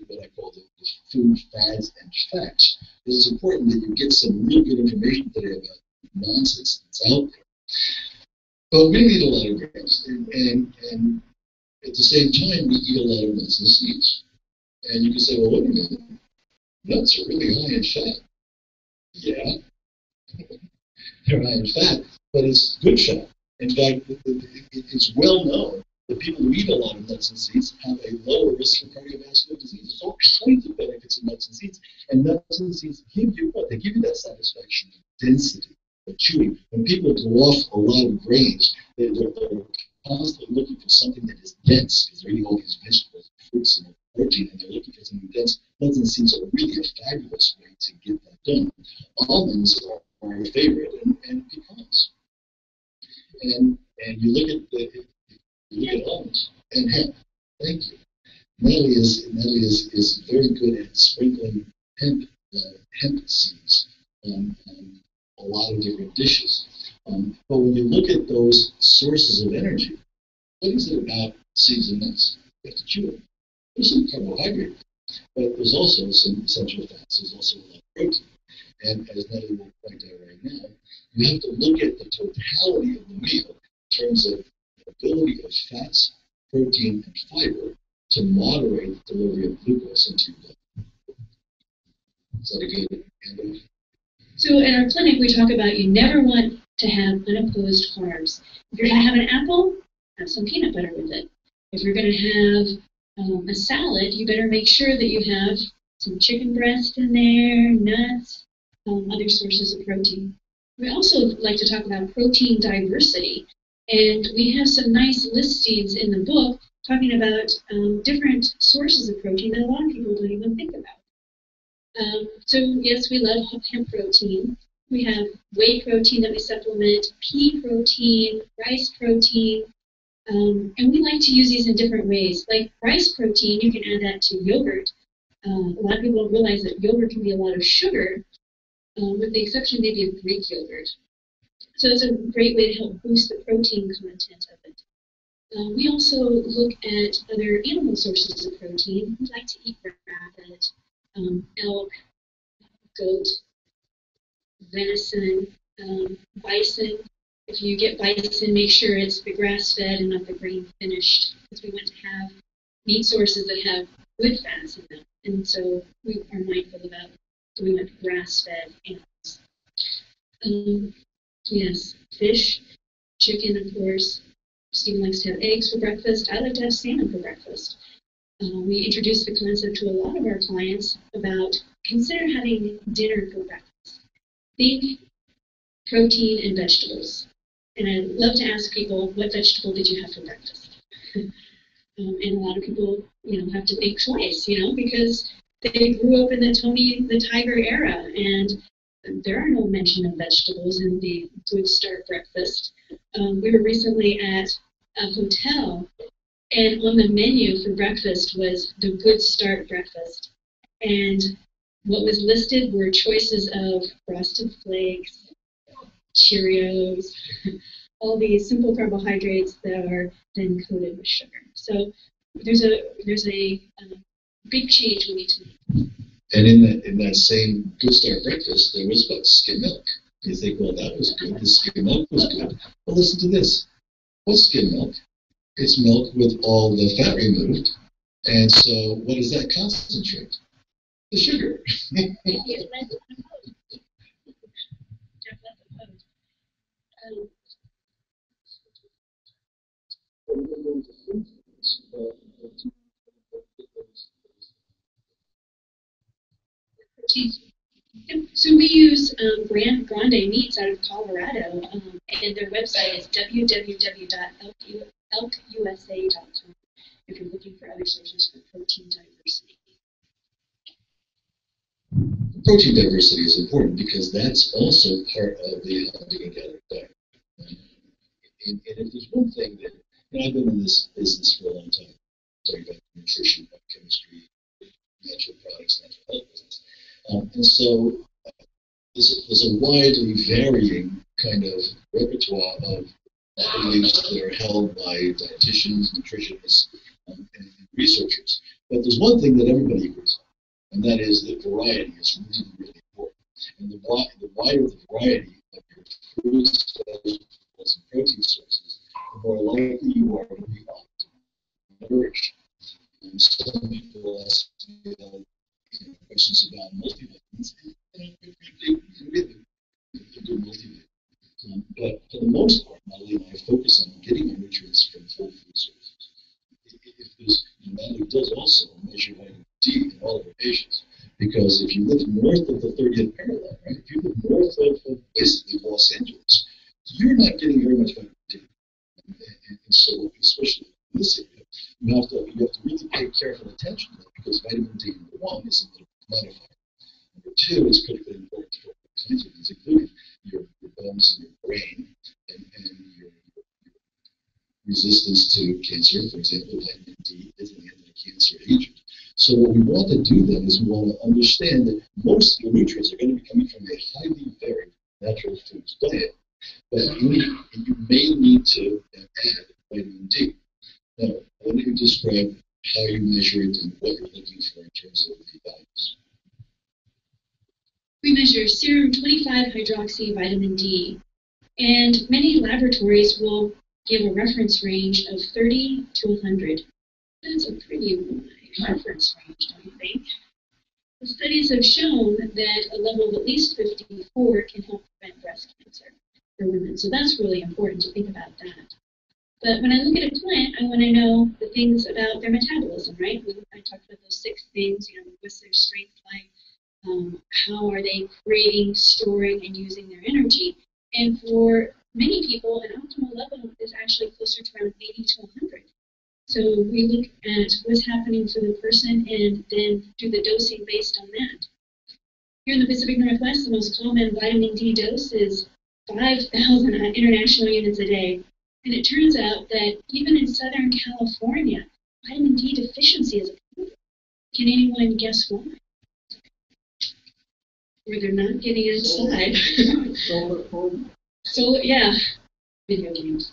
what I call the food fads and facts. It's important that you get some real good information today about nonsense that's out there. But we eat a lot of grains, and at the same time, we eat a lot of nuts and seeds. And you can say, well, wait a minute, nuts are really high in fat. Yeah, they're high in fat, but it's good fat. In fact, it's well known that people who eat a lot of nuts and seeds have a lower risk for cardiovascular disease. There's all kinds of benefits in nuts and seeds. And nuts and seeds give you what? They give you that satisfaction of density, of chewing. When people go off a lot of grains, they're constantly looking for something that is dense, because they're eating all these vegetables, fruits, and protein, and they're looking for something dense. doesn't seem so really a fabulous way to get that done. Almonds are our favorite, and pecans. And you look at almonds and hemp. Thank you. Natalie is very good at sprinkling hemp seeds on a lot of different dishes. But when you look at those sources of energy, what is it about seeds and nuts? You have to chew it. There's some carbohydrate, but there's also some essential fats. There's also a lot of protein. And as Natalie will point out right now, you have to look at the totality of the meal in terms of the ability of fats, protein, and fiber to moderate the delivery of glucose into your blood. Is that a good handoff? So in our clinic, we talk about you never want to have unopposed carbs. If you're going to have an apple, have some peanut butter with it. If you're going to have a salad, you better make sure that you have some chicken breast in there, nuts, other sources of protein. We also like to talk about protein diversity. And we have some nice listings in the book talking about different sources of protein that a lot of people don't even think about. So yes, we love hemp protein. We have whey protein that we supplement, pea protein, rice protein, and we like to use these in different ways. Like rice protein, you can add that to yogurt. A lot of people don't realize that yogurt can be a lot of sugar, with the exception maybe of Greek yogurt. So it's a great way to help boost the protein content of it. We also look at other animal sources of protein. We like to eat rabbit, elk, goat, venison, bison. If you get bison, make sure it's the grass-fed and not the grain-finished, because we want to have meat sources that have good fats in them. And so we are mindful about doing with grass-fed animals. Yes, fish, chicken, of course. Stephen likes to have eggs for breakfast. I like to have salmon for breakfast. We introduced the concept to a lot of our clients about consider having dinner for breakfast. Think protein and vegetables. And I love to ask people, what vegetable did you have for breakfast? And a lot of people, have to think twice, because they grew up in the Tony the Tiger era, and there are no mention of vegetables in the Good Start breakfast. We were recently at a hotel, and on the menu for breakfast was the Good Start breakfast. And what was listed were choices of Frosted Flakes, Cheerios, all these simple carbohydrates that are then coated with sugar. So there's a big change we need to make. And in that same Good Start breakfast, there was what? Skim milk. You think, well, that was good. The skim milk was good. Well, listen to this. What's skim milk? It's milk with all the fat removed. And so what does that concentrate? The sugar. So we use Grande Meats out of Colorado, and their website is www.elkusa.com if you're looking for other sources for protein diversity. Protein diversity is important because that's also part of the hunting and gathering diet. And if there's one thing that, I've been in this business for a long time, talking about nutrition, biochemistry, natural products, natural health business. And so there's a widely varying kind of repertoire of beliefs that are held by dietitians, nutritionists, and researchers. But there's one thing that everybody agrees on, and that is that variety is really, really important. And the wider the variety of your fruits, vegetables, and protein sources, the more likely you are to be optimally nourished. And some people ask questions about multivitamins, and frankly, you can get a good multivitamin. But for the most part, Natalie and I focus on getting our nutrients from whole food sources. Natalie does also measure vitamin D in all of her patients, because if you live north of the 30th parallel, right, if you live north of basically Los Angeles, you're not getting very much vitamin D. And so, especially in this area, you have to really pay careful attention to that because vitamin D, number one, is a metabolic modifier. Number two, is critically important for cancer, including your bones and your brain and your resistance to cancer. For example, vitamin D is an anti-cancer agent. So what we want to do then is we want to understand that most of your nutrients are going to be coming from a highly varied natural foods diet. But you may need to add vitamin D. Now, why don't you describe how you measure it and what you're looking for in terms of the values? We measure serum 25-hydroxy vitamin D, and many laboratories will give a reference range of 30 to 100. That's a pretty wide reference range, don't you think? The studies have shown that a level of at least 54 can help prevent breast cancer for women. So that's really important to think about that. But when I look at a plant, I want to know the things about their metabolism, right? I talked about those 6 things, what's their strength like? How are they creating, storing, and using their energy? And for many people, an optimal level is actually closer to around 80 to 100. So we look at what's happening for the person and then do the dosing based on that. Here in the Pacific Northwest, the most common vitamin D dose is 5,000 international units a day. And it turns out that even in Southern California, vitamin D deficiency is a problem. Can anyone guess why? Where they're not getting outside. So, yeah, video games.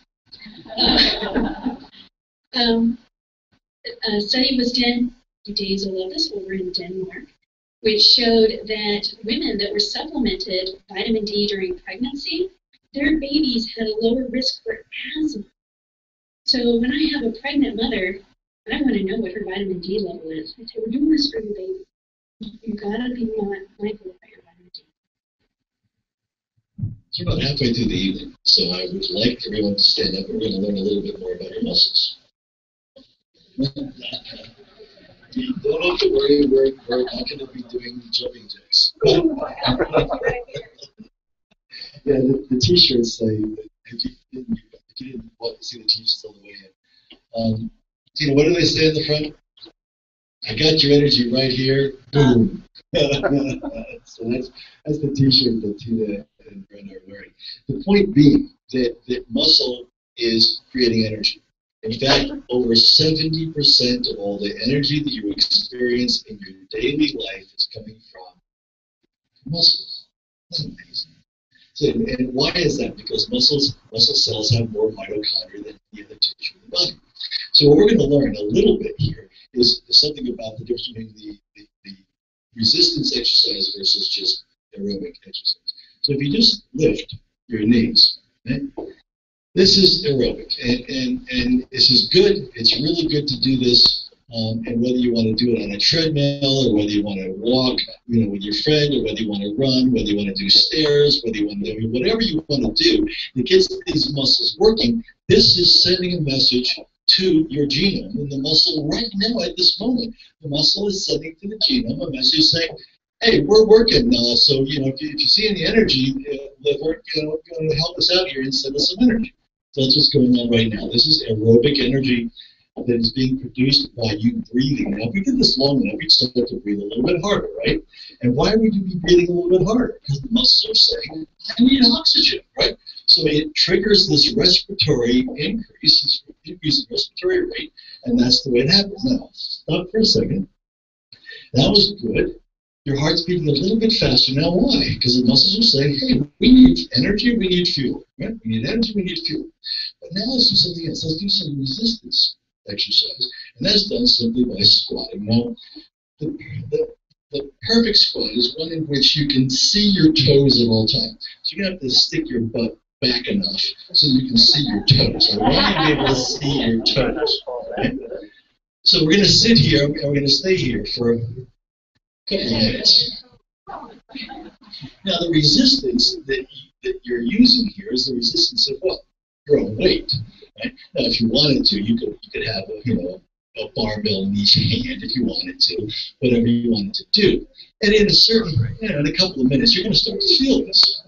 A study was done, Days will love this, over in Denmark, which showed that women that were supplemented vitamin D during pregnancy, their babies had a lower risk for asthma. So when I have a pregnant mother, I want to know what her vitamin D level is. I say, we're doing this for your baby. You've got to be mindful about your vitamin D. We're about halfway through the evening, so I would like everyone to stand up. We're going to learn a little bit more about your muscles. You don't have to worry, we're not going to be doing jumping jacks. Yeah, the t-shirts say that if you didn't want to see the t-shirts on the way in. What do they say in the front? I got your energy right here. Boom. So that's the t-shirt that Tina and Brenda are wearing. The point being that muscle is creating energy. In fact, over 70% of all the energy that you experience in your daily life is coming from muscles. Isn't that amazing? So, and why is that? Because muscle cells have more mitochondria than any other tissue in the body. So what we're going to learn a little bit here is something about the difference between the resistance exercise versus just aerobic exercise. So if you just lift your knees, okay? This is aerobic, and this is good. It's really good to do this, and whether you want to do it on a treadmill or whether you want to walk, with your friend, or whether you want to run, whether you want to do stairs, whether you want to do whatever you want to do that gets these muscles working. This is sending a message to your genome in the muscle right now at this moment. The muscle is sending to the genome a message saying, hey, we're working now, so if you see any energy, we're going to help us out here and send us some energy. So that's what's going on right now. This is aerobic energy that is being produced by you breathing. Now, if we did this long enough, we'd start to breathe a little bit harder, right? And why would you be breathing a little bit harder? Because the muscles are saying, I need oxygen, right? So it triggers this respiratory increase, this increase in respiratory rate, and that's the way it happens. Now, stop for a second. That was good. Your heart's beating a little bit faster. Now, why? Because the muscles are saying, hey, we need energy, we need fuel, right? We need energy, we need fuel. But now let's do something else. Let's do some resistance exercise. And that's done simply by squatting. Now, the perfect squat is one in which you can see your toes at all times. So you're going to have to stick your butt back enough so you can see your toes. I want you to be able to see your toes. Right? So we're going to sit here, and we're going to stay here for couple of minutes. Now, the resistance that you're using here is the resistance of what? Your own weight. Right? Now, if you wanted to, you could have a barbell in each hand if you wanted to, whatever you wanted to do. And in in a couple of minutes, you're going to start to feel this.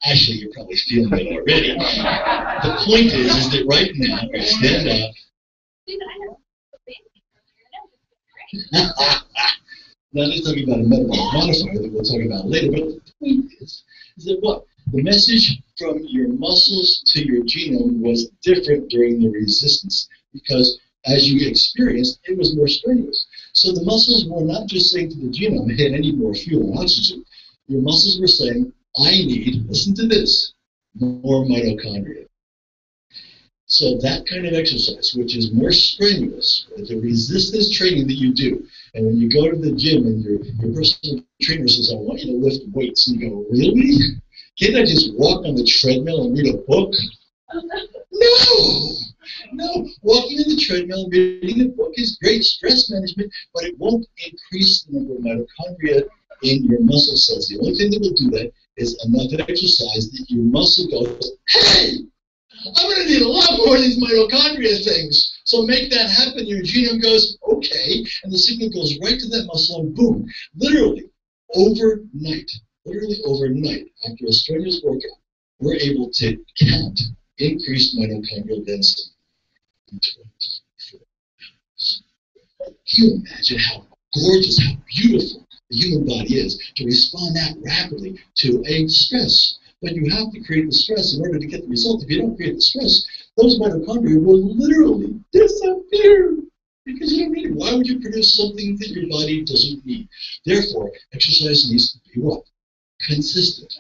Actually, you're probably feeling it already. The point is that right now, stand up. Now let's talk about a metabolic modifier that we'll talk about later, but the point is that what? The message from your muscles to your genome was different during the resistance because as you experienced, it was more strenuous. So the muscles were not just saying to the genome, hey, I need more fuel and oxygen. Your muscles were saying, I need, listen to this, more mitochondria. So that kind of exercise, which is more strenuous, the resistance training that you do, and when you go to the gym and your personal trainer says, I want you to lift weights, and you go, really? Can't I just walk on the treadmill and read a book? No, walking on the treadmill and reading a book is great stress management, but it won't increase the number of mitochondria in your muscle cells. The only thing that will do that is enough exercise that your muscle goes, hey, I'm going to need a lot more of these mitochondria things. So make that happen. Your genome goes, okay, and the signal goes right to that muscle, and boom, literally overnight, after a strenuous workout, we're able to count increased mitochondrial density in 24 hours. Can you imagine how gorgeous, how beautiful the human body is to respond that rapidly to a stress? But you have to create the stress in order to get the result. If you don't create the stress, those mitochondria will literally disappear because you don't need it. Why would you produce something that your body doesn't need? Therefore, exercise needs to be what? Consistent.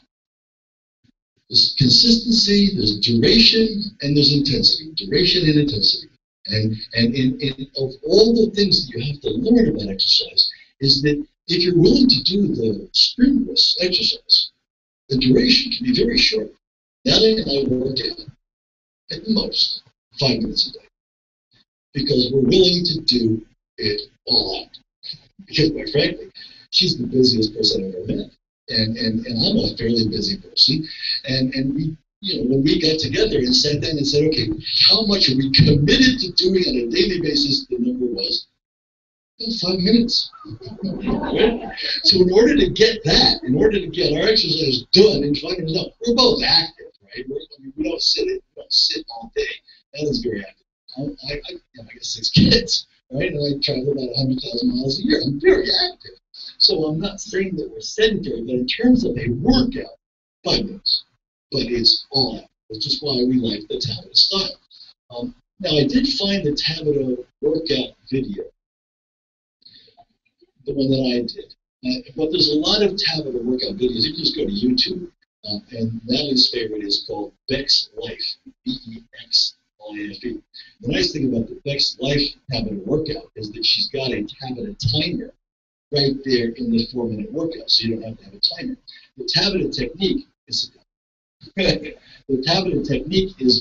There's consistency, there's duration, and there's intensity. Duration and intensity. And of all the things that you have to learn about exercise is that if you're willing to do the strenuous exercise, the duration can be very short. Natalie and I work out at the most 5 minutes a day because we're willing to do it all out. Because quite frankly, she's the busiest person I've ever met. And I'm a fairly busy person. And we, when we got together and sat down and said, okay, how much are we committed to doing on a daily basis? The number was 5 minutes. So in order to get that, in order to get our exercise done in 5 minutes, no, we're both active, right? We don't sit all day. That is very active. I got 6 kids, right? And I travel about 100,000 miles a year. I'm very active. So I'm not saying that we're sedentary, but in terms of a workout, 5 minutes. But it's all out, which is why we like the Tabata style. Now, I did find the Tabata workout video, the one that I did. But there's a lot of Tabata workout videos. You can just go to YouTube, and Natalie's favorite is called Beck's Life, B-E-X-L-I-F-E. The nice thing about the Beck's Life Tabata workout is that she's got a Tabata timer right there in the 4-minute workout, so you don't have to have a timer. The Tabata technique is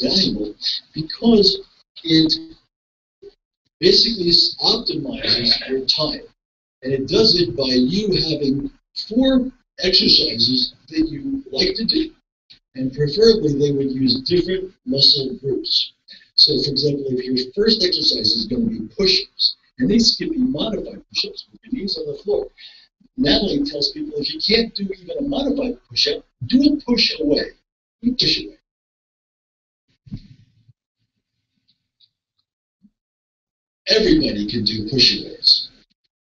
valuable because it basically optimizes your time. And it does it by you having 4 exercises that you like to do. And preferably, they would use different muscle groups. So, for example, if your first exercise is going to be push-ups, and these can be modified push-ups with your knees on the floor. Natalie tells people if you can't do even a modified push-up, do a push-away. Do a push-away. Everybody can do push-aways.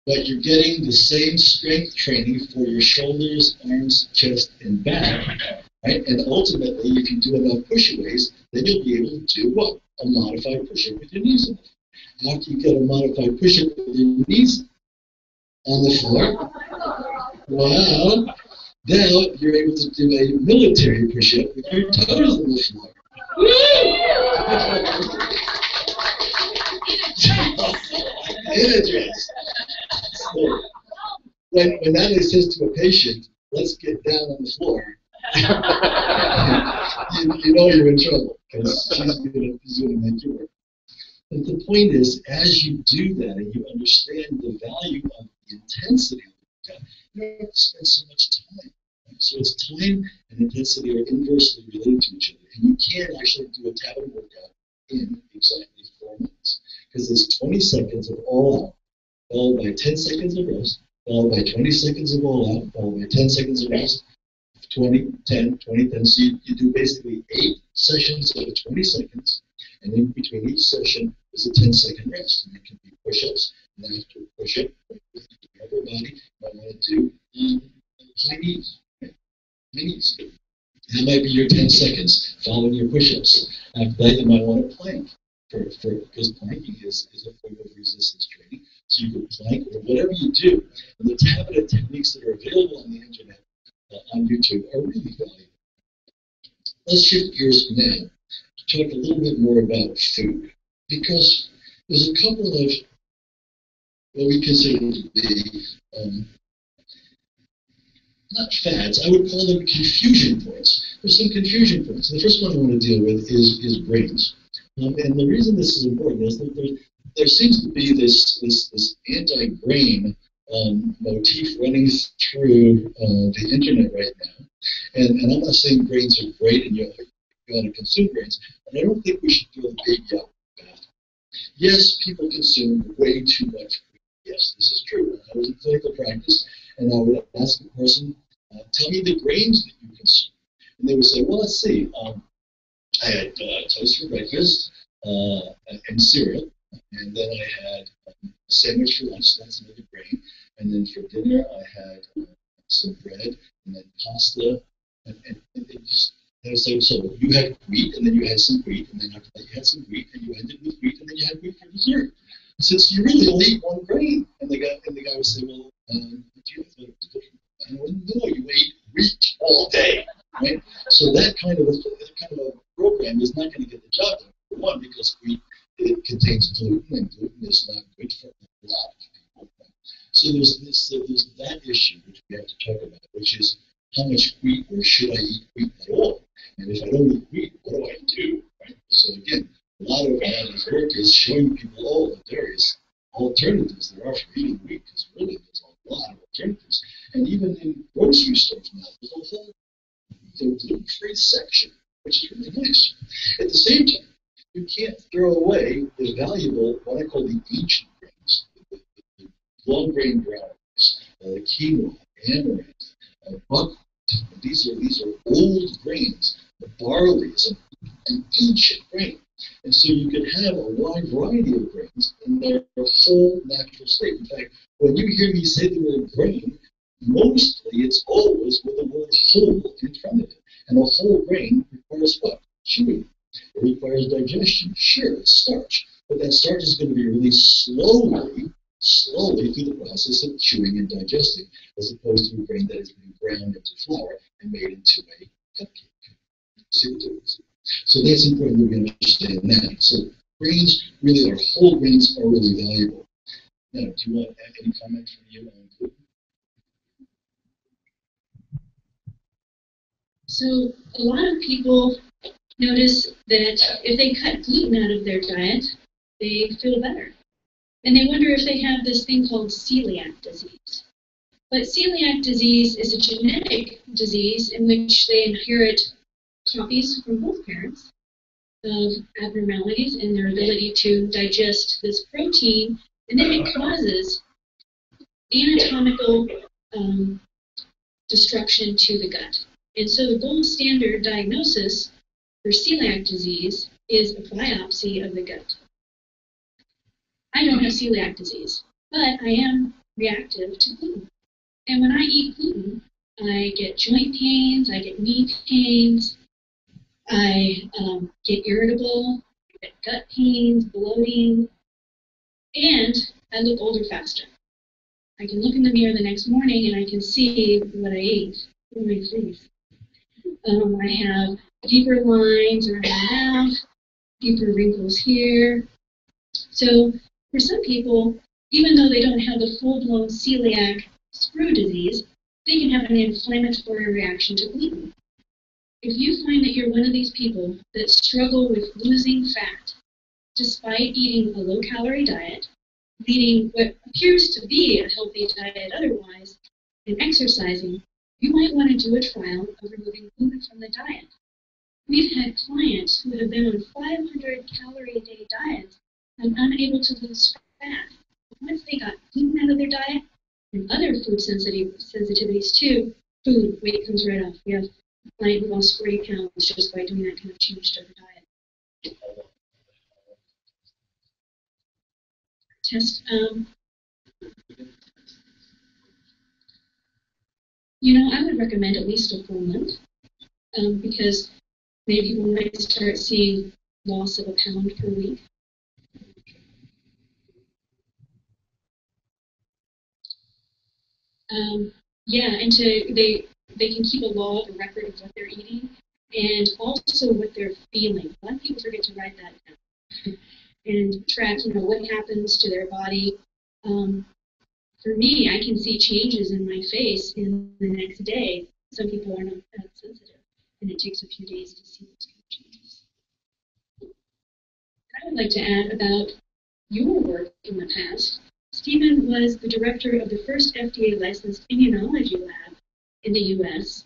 But you're getting the same strength training for your shoulders, arms, chest, and back, right? And ultimately, if you do enough push-aways, then you'll be able to do what? A modified push-up with your knees on the floor. After you get a modified push-up with your knees on the floor, well, now you're able to do a military push-up with your toes on the floor. In a dress. So, when Natalie says to a patient, let's get down on the floor, you know you're in trouble because she's going to make you work. But the point is, as you do that and you understand the value of the intensity of the workout, you don't have to spend so much time. Right? So it's time and intensity are inversely related to each other. And you can actually do a Tabata workout in exactly 4 minutes. Because it's 20 seconds of all out, followed by 10 seconds of rest, followed by 20 seconds of all out, followed by 10 seconds of rest, 20, 10, 20, 10. So you do basically 8 sessions of 20 seconds, and in between each session is a 10-second rest. And it can be push-ups, and after push-up, with your upper body, you might want to do high knees. Right? High knees. That might be your 10 seconds following your push-ups. After that, you might want to plank, because planking is a form of resistance training. So you can plank or whatever you do. And the tablet techniques that are available on the internet, on YouTube, are really valuable. Let's shift gears now to talk a little bit more about food, because there's a couple of what we consider to be not fads, I would call them confusion points. There's some confusion points. The first one I want to deal with is grains. And the reason this is important is that there seems to be this anti-grain motif running through the internet right now. And I'm not saying grains are great and you ought to consume grains, and I don't think we should throw the baby out with the bathwater. Yes, people consume way too much grain. Yes, this is true. I was in clinical practice, and I would ask a person, tell me the grains that you consume. And they would say, well, let's see. I had toast for breakfast and cereal, and then I had a sandwich for lunch, so that's another grain. And then for dinner, I had some bread, and then pasta, and it just, they would say, so you had wheat, and then you had some wheat, and then after that you had some wheat, and you ended with wheat, and then you had wheat for dessert. I said, so you really only eat one grain. And the guy would say, well, do you have a different? And I went, no, you ate wheat all day, right? So that kind of a program is not going to get the job done. For one, because wheat, it contains gluten, and gluten is not good for a lot of people. So there's that issue which we have to talk about, which is how much wheat, or should I eat wheat at all? And if I don't eat wheat, what do I do? Right? So again, a lot of work is showing people all the various alternatives there are for eating wheat, because really there's a lot of alternatives. And even in grocery stores now, there's a whole gluten-free section, which is really nice. At the same time, you can't throw away the valuable, what I call the ancient grains, the long-grain brown rice, quinoa, amaranth, buckwheat. These are old grains. The barley is an ancient grain. And so you can have a wide variety of grains in their whole natural state. In fact, when you hear me say the word grain, mostly it's always with the word whole in front of it. And a whole grain requires what? Chewing. It requires digestion. Sure, it's starch. But that starch is going to be released slowly through the process of chewing and digesting, as opposed to a grain that has been ground into flour and made into a cupcake. See what it is? So that's important that we understand that. So grains, really, our whole grains are really valuable. Now, do you want to add any comments from you on gluten? So a lot of people notice that if they cut gluten out of their diet, they feel better. And they wonder if they have this thing called celiac disease. But celiac disease is a genetic disease in which they inherit copies from both parents of abnormalities in their ability to digest this protein, and then it causes anatomical destruction to the gut. And so the gold standard diagnosis for celiac disease is a biopsy of the gut. I don't have celiac disease, but I am reactive to gluten. And when I eat gluten, I get joint pains, I get knee pains, I get irritable, I get gut pains, bloating, and I look older faster. I can look in the mirror the next morning and I can see what I ate in my face. I have deeper lines around my mouth, deeper wrinkles here. So for some people, even though they don't have the full-blown celiac sprue disease, they can have an inflammatory reaction to gluten. If you find that you're one of these people that struggle with losing fat, despite eating a low-calorie diet, leading what appears to be a healthy diet otherwise, and exercising, you might want to do a trial of removing gluten from the diet. We've had clients who have been on 500-calorie-a-day diets and unable to lose fat. Once they got gluten out of their diet, and other food sensitivities too, food weight comes right off. We have client who lost 40 pounds just by doing that kind of change to her diet. Test, I would recommend at least a full month, because many people might start seeing loss of a pound per week. Yeah, and they can keep a log, a record of what they're eating, and also what they're feeling. A lot of people forget to write that down and track, what happens to their body. For me, I can see changes in my face in the next day. Some people are not that sensitive, and it takes a few days to see those kind of changes. I would like to add about your work in the past. Stephen was the director of the first FDA-licensed immunology lab in the U.S.,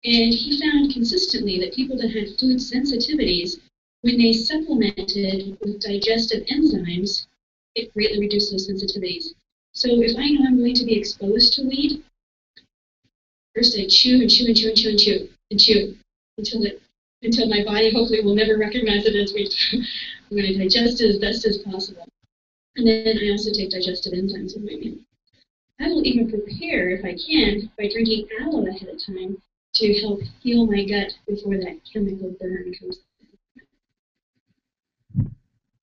and he found consistently that people that had food sensitivities, when they supplemented with digestive enzymes, it greatly reduced those sensitivities. So if I know I'm going to be exposed to wheat, first I chew and chew and chew and chew and chew and chew until my body hopefully will never recognize it as wheat. I'm going to digest it as best as possible. And then I also take digestive enzymes in my meal. I will even prepare, if I can, by drinking aloe ahead of time to help heal my gut before that chemical burn comes.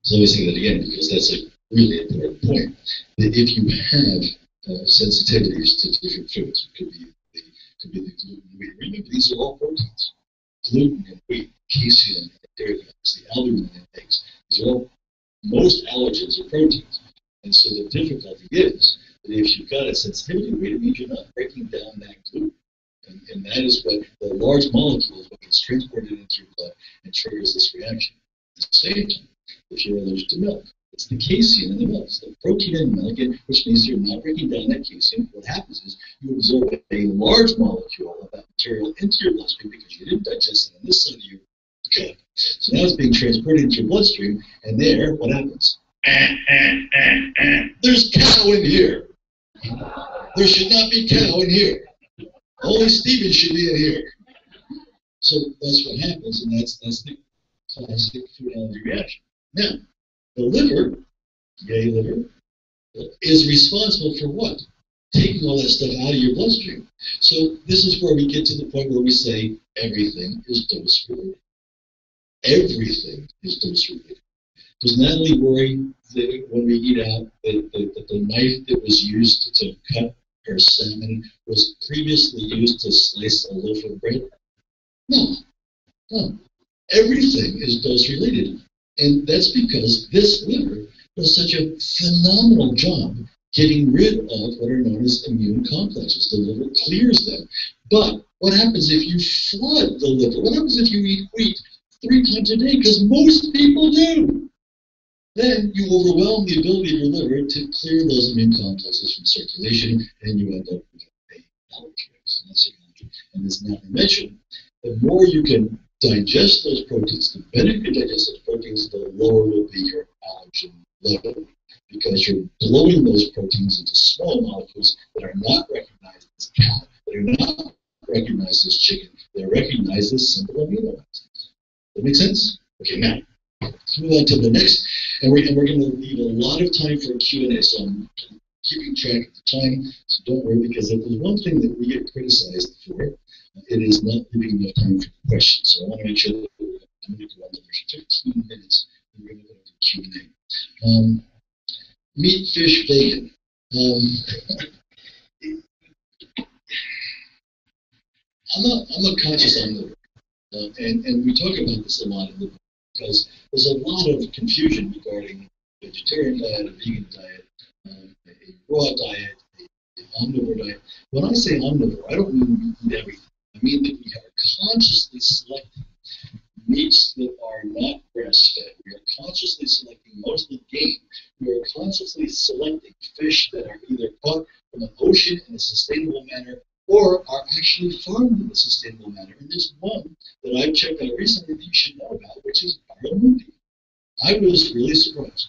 So let me say that again, because that's a really important point. That if you have sensitivities to different foods, it could be the gluten and wheat. Remember, these are all proteins. Gluten and wheat, casein and dairy products, the albumin in eggs. These are all, most allergens are proteins. And so the difficulty is that if you've got a sensitivity to wheat, it means you're not breaking down that gluten. And that is what the large molecules, what gets transported into your blood and triggers this reaction. At the same time, if you're allergic to milk, it's the casein in the milk, it's the protein in the milk, which means you're not breaking down that casein. What happens is you absorb a large molecule of that material into your bloodstream because you didn't digest it on this side of your gut. So now it's being transported into your bloodstream, and there, what happens? There's cow in here. There should not be cow in here. Only Stephen should be in here. So that's what happens, and that's the classic food allergy reaction. Now, the liver, yay liver, is responsible for what? Taking all that stuff out of your bloodstream. So this is where we get to the point where we say everything is dose related. Everything is dose related. Does Natalie worry that when we eat out, that the knife that was used to cut her salmon was previously used to slice a loaf of bread? No. No. Everything is dose related. And that's because this liver does such a phenomenal job getting rid of what are known as immune complexes. The liver clears them. But what happens if you flood the liver? What happens if you eat wheat 3 times a day? Because most people do. Then you overwhelm the ability of your liver to clear those immune complexes from circulation, and you end up with a allergy. And that's allergy. And as Natalie mentioned, the more you can digest those proteins, the better you can digest those proteins, the lower will be your allergen level, because you're blowing those proteins into small molecules that are not recognized as cow, that are not recognized as chicken, they're recognized as simple amino acids. That make sense? Okay, now, let's move on to the next, and we're going to leave a lot of time for Q&A, so I'm keeping track of the time, so don't worry, because if there's one thing that we get criticized for, it is not leaving enough time for questions. So I want to make sure that I'm going to go on another 15 minutes, and we're going to go to Q&A. Meat, fish, bacon. I'm a conscious omnivore, and we talk about this a lot in the book, because there's a lot of confusion regarding a vegetarian diet, a vegan diet, a raw diet, an omnivore diet. When I say omnivore, I don't mean we eat everything. I mean that we are consciously selecting meats that are not grass-fed. We are consciously selecting mostly game. We are consciously selecting fish that are either caught from the ocean in a sustainable manner or are actually farmed in a sustainable manner. And there's one that I checked out recently that you should know about, which is barramundi. I was really surprised.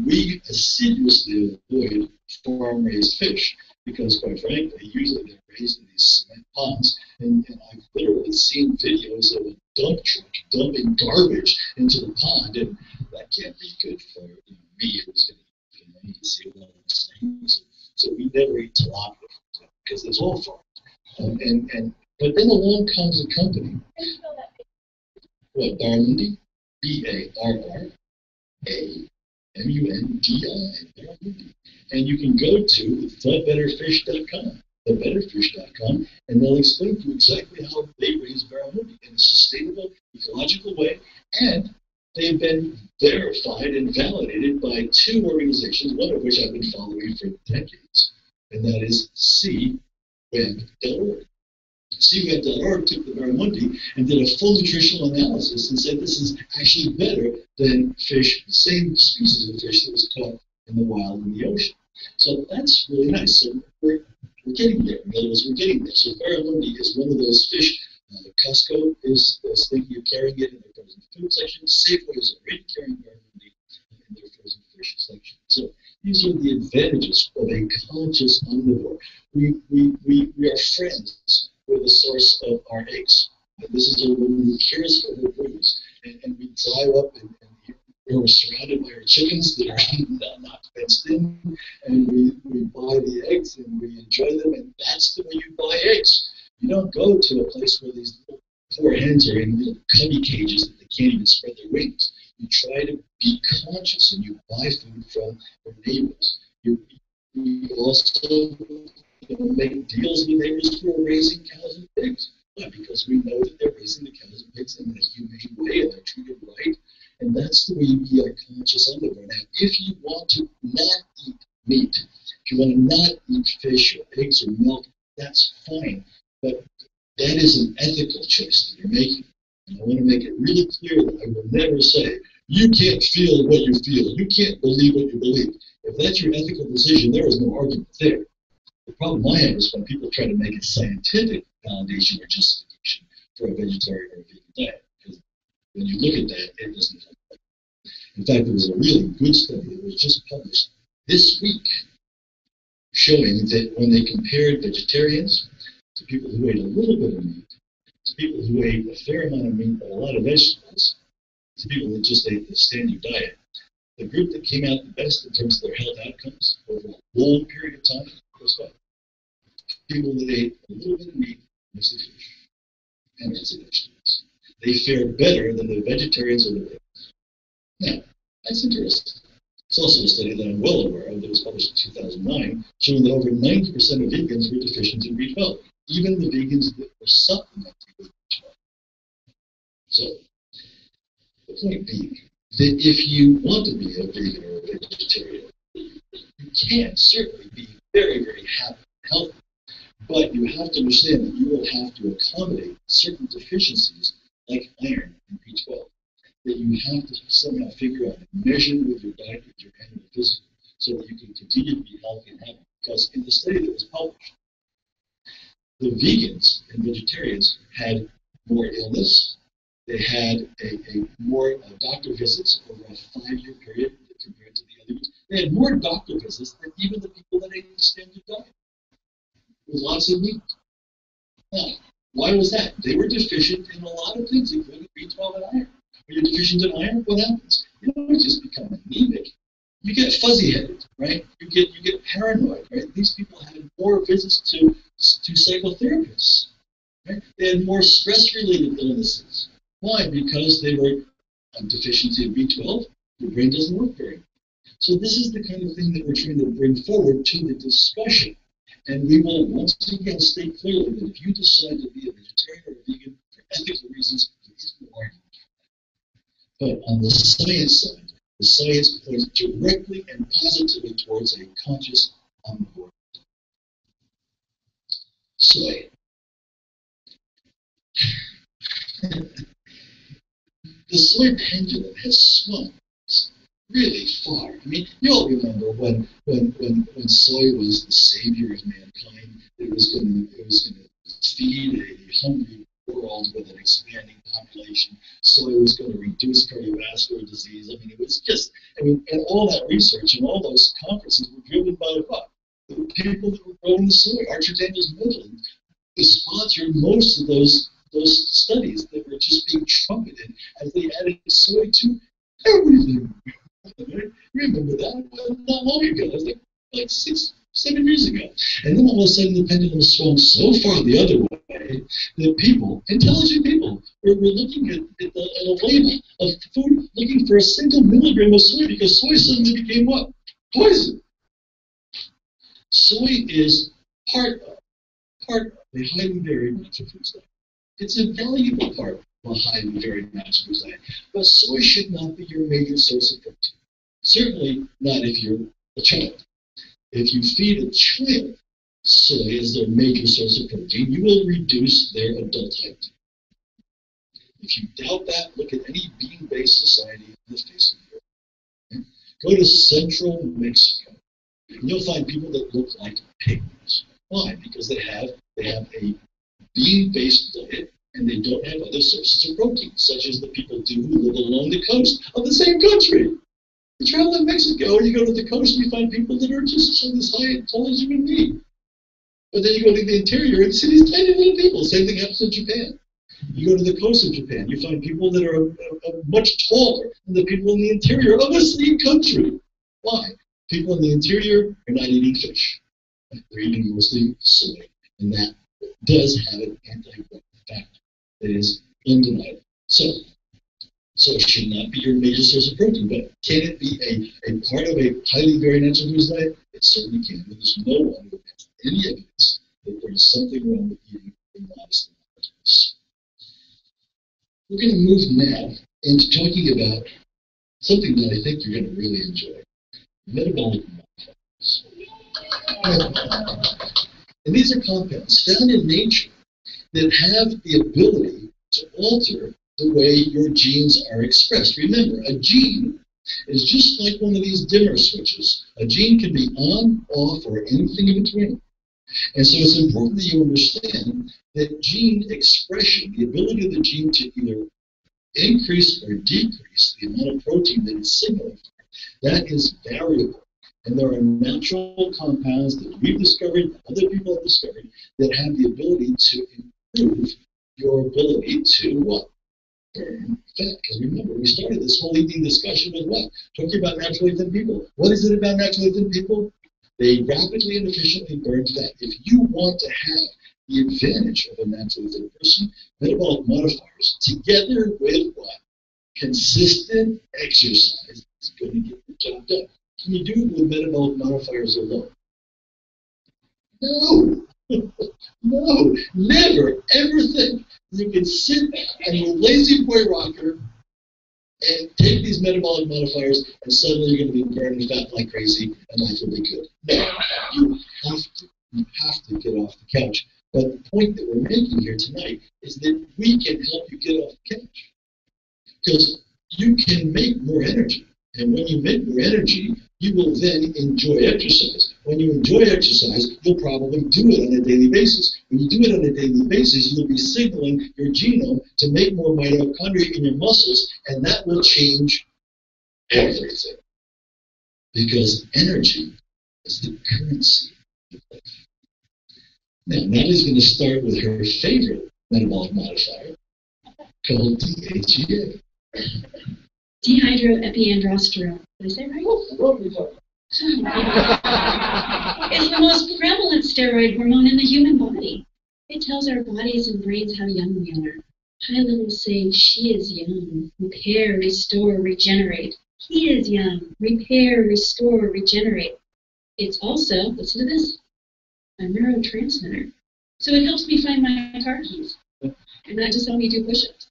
We assiduously avoid farm-raised fish because, quite frankly, usually they're raised in these cement ponds, and I've literally seen videos of a dump truck dumping garbage into the pond, and that can't be good for me who's going to eat see one of those things. So we never eat tilapia because it's all farmed. But then along comes a company. What, Barmundi? Barmundi. And you can go to thebetterfish.com, thebetterfish.com, and they'll explain to you exactly how they raise barramundi in a sustainable, ecological way. And they've been verified and validated by two organizations, one of which I've been following for decades, and that is CWEB.org. CWEB.org took the barramundi and did a full nutritional analysis and said this is actually better than fish, the same species of fish that was caught in the wild in the ocean. So that's really nice. So we're getting there. In other words, we're getting there. So barramundi is one of those fish. Costco is thinking of carrying it in their frozen food section. Safeway is already carrying barramundi in their frozen fish section. So these are the advantages of a conscious omnivore. We are friends with the source of our eggs. And this is a woman who cares for her brood. And we drive up and we're surrounded by our chickens that are not fenced in, and we buy the eggs and we enjoy them, and that's the way you buy eggs. You don't go to a place where these little poor hens are in little cubby cages that they can't even spread their wings. You try to be conscious and you buy food from your neighbors. You also make deals with neighbors who are raising cows and pigs. Why? Because we know that they're raising the cows and pigs in a humane way and they're treated right. And that's the way you be a conscious omnivore. Now, if you want to not eat meat, if you want to not eat fish or eggs or milk, that's fine. But that is an ethical choice that you're making. And I want to make it really clear that I will never say, you can't feel what you feel. You can't believe what you believe. If that's your ethical decision, there is no argument there. The problem I have is when people try to make a scientific validation or justification for a vegetarian or a vegan diet. Because when you look at that, it doesn't look like that. In fact, there was a really good study that was just published this week showing that when they compared vegetarians to people who ate a little bit of meat, to people who ate a fair amount of meat but a lot of vegetables, to people that just ate the standard diet, the group that came out the best in terms of their health outcomes over a long period of time was what? People that ate a little bit of meat, mostly fish, and lots of vegetables. They fared better than the vegetarians or the vegans. Now, that's interesting. It's also a study that I'm well aware of that was published in 2009, showing that over 90% of vegans were deficient in B12, even the vegans that were supplementing with B12. So, the point being that if you want to be a vegan or a vegetarian, you can certainly be very, very happy and healthy. But you have to understand that you will have to accommodate certain deficiencies like iron and B12 that you have to somehow figure out and measure with your diet, with your annual physical, so that you can continue to be healthy and happy. Because in the study that was published, the vegans and vegetarians had more illness. They had more doctor visits over a 5-year period compared to the others. They had more doctor visits than even the people that ate the standard diet, with lots of meat. Now, why was that? They were deficient in a lot of things, including B12 and iron. When you're deficient in iron, what happens? You don't just become anemic. You get fuzzy-headed, right? You get paranoid, right? These people had more visits to psychotherapists, right? They had more stress-related illnesses. Why? Because they were deficiency of B12. Your brain doesn't work very well. So this is the kind of thing that we're trying to bring forward to the discussion. And we will once again state clearly that if you decide to be a vegetarian or a vegan for ethical reasons, there is no argument. But on the science side, the science points directly and positively towards a conscious omnivore. Soy. The soy pendulum has swung really far. I mean, you all remember when soy was the savior of mankind. It was going to feed a hungry world with an expanding population. Soy was going to reduce cardiovascular disease. I mean, it was just, and all that research and all those conferences were driven by what? the people that were growing the soy, Archer Daniels Midland, sponsored most of those studies that were just being trumpeted as they added soy to everything. Remember that? Not long ago. It was like 6-7 years ago. And then all of a sudden the pendulum swung so far the other way that people, intelligent people, were looking at a label of food, looking for a single milligram of soy because soy suddenly became what? Poison. Soy is part of a highly varied natural food diet. It's a valuable part of a highly varied natural food diet. But soy should not be your major source of protein. Certainly not if you're a child. If you feed a child soy as their major source of protein, you will reduce their adult height. If you doubt that, look at any bean-based society in the face of the earth. Go to central Mexico, and you'll find people that look like pigs. Why? Because they have a bean-based diet, and they don't have other sources of protein, such as the people do who live along the coast of the same country. You travel in Mexico, and you go to the coast, and you find people that are just as high and tall as you can be. But then you go to the interior, and you see these tiny little people. Same thing happens in Japan. You go to the coast of Japan, you find people that are much taller than the people in the interior of the same country. Why? People in the interior are not eating fish. They're eating mostly soy, and that does have an anti-growth effect that is undeniable. So it should not be your major source of protein, but can it be a part of a highly varied natural foods diet? It certainly can. And there's no one who has any evidence that there is something wrong with eating a modest amount of this. We're going to move now into talking about something that I think you're going to really enjoy: metabolic modifiers. And these are compounds found in nature that have the ability to alter the way your genes are expressed. Remember, a gene is just like one of these dimmer switches. A gene can be on, off, or anything in between. And so it's important that you understand that gene expression, the ability of the gene to either increase or decrease the amount of protein that it's signaling for, that is variable. And there are natural compounds that we've discovered, other people have discovered, that have the ability to improve your ability to what? Burn fat. Because remember, we started this whole eating discussion with what? Talking about naturally thin people. What is it about naturally thin people? They rapidly and efficiently burn fat. If you want to have the advantage of a naturally thin person, metabolic modifiers, together with what? Consistent exercise, is going to get the job done. Can you do it with metabolic modifiers alone? No. No. Never, ever think you can sit on your lazy boy rocker and take these metabolic modifiers and suddenly you're going to be burning fat like crazy and life will be good. No. You have to get off the couch. But the point that we're making here tonight is that we can help you get off the couch. Because you can make more energy. And when you make more energy, you will then enjoy exercise. When you enjoy exercise, you'll probably do it on a daily basis. When you do it on a daily basis, you'll be signaling your genome to make more mitochondria in your muscles, and that will change everything. Because energy is the currency of life. Now, Natalie's going to start with her favorite metabolic modifier called DHEA. Dehydroepiandrosterone. Did I say it right? It's the most prevalent steroid hormone in the human body. It tells our bodies and brains how young we are. High levels say, she is young. Repair, restore, regenerate. He is young. Repair, restore, regenerate. It's also, listen to this, a neurotransmitter. So it helps me find my car keys. And not just help me do push-ups.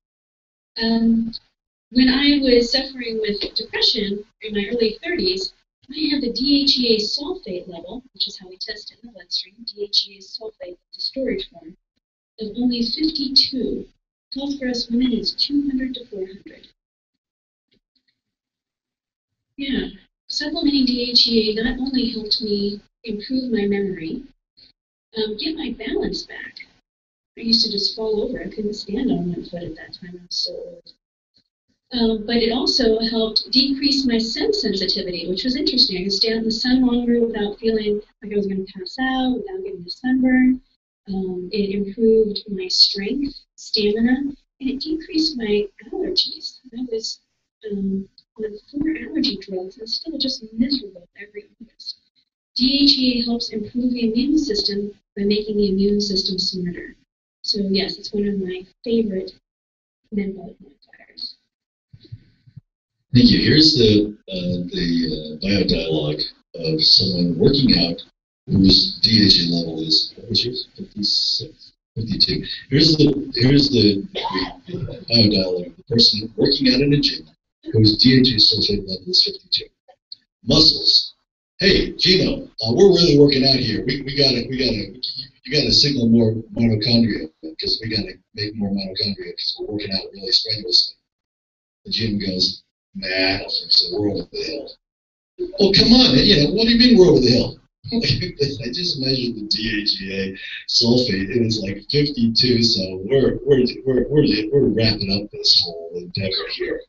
When I was suffering with depression in my early 30s, I had the DHEA sulfate level, which is how we test it in the bloodstream, DHEA sulfate, the storage form, of only 52. Health for us women is 200 to 400. Yeah, supplementing DHEA not only helped me improve my memory, get my balance back. I used to just fall over. I couldn't stand on one foot at that time. I was so old. But it also helped decrease my sun sensitivity, which was interesting. I could stay out in the sun longer without feeling like I was going to pass out, without getting a sunburn. It improved my strength, stamina, and it decreased my allergies. I was on 4 allergy drugs and still just miserable every August. DHEA helps improve the immune system by making the immune system smarter. So yes, it's one of my favorite metabolic modifiers. Thank you. Here's the biodialogue of someone working out whose DHA level is, what was yours? 56, 52. Here's the biodialogue of the person working out in a gym whose DHA sulfate level is 52. Muscles. Hey, Gino, we're really working out here. You gotta signal more mitochondria because we gotta make more mitochondria because we're working out really strenuously. The gym goes, nah, so we're over the hill. Well, come on, what do you mean we're over the hill? I just measured the DHEA sulfate. It was like 52, so we're wrapping up this whole endeavor here.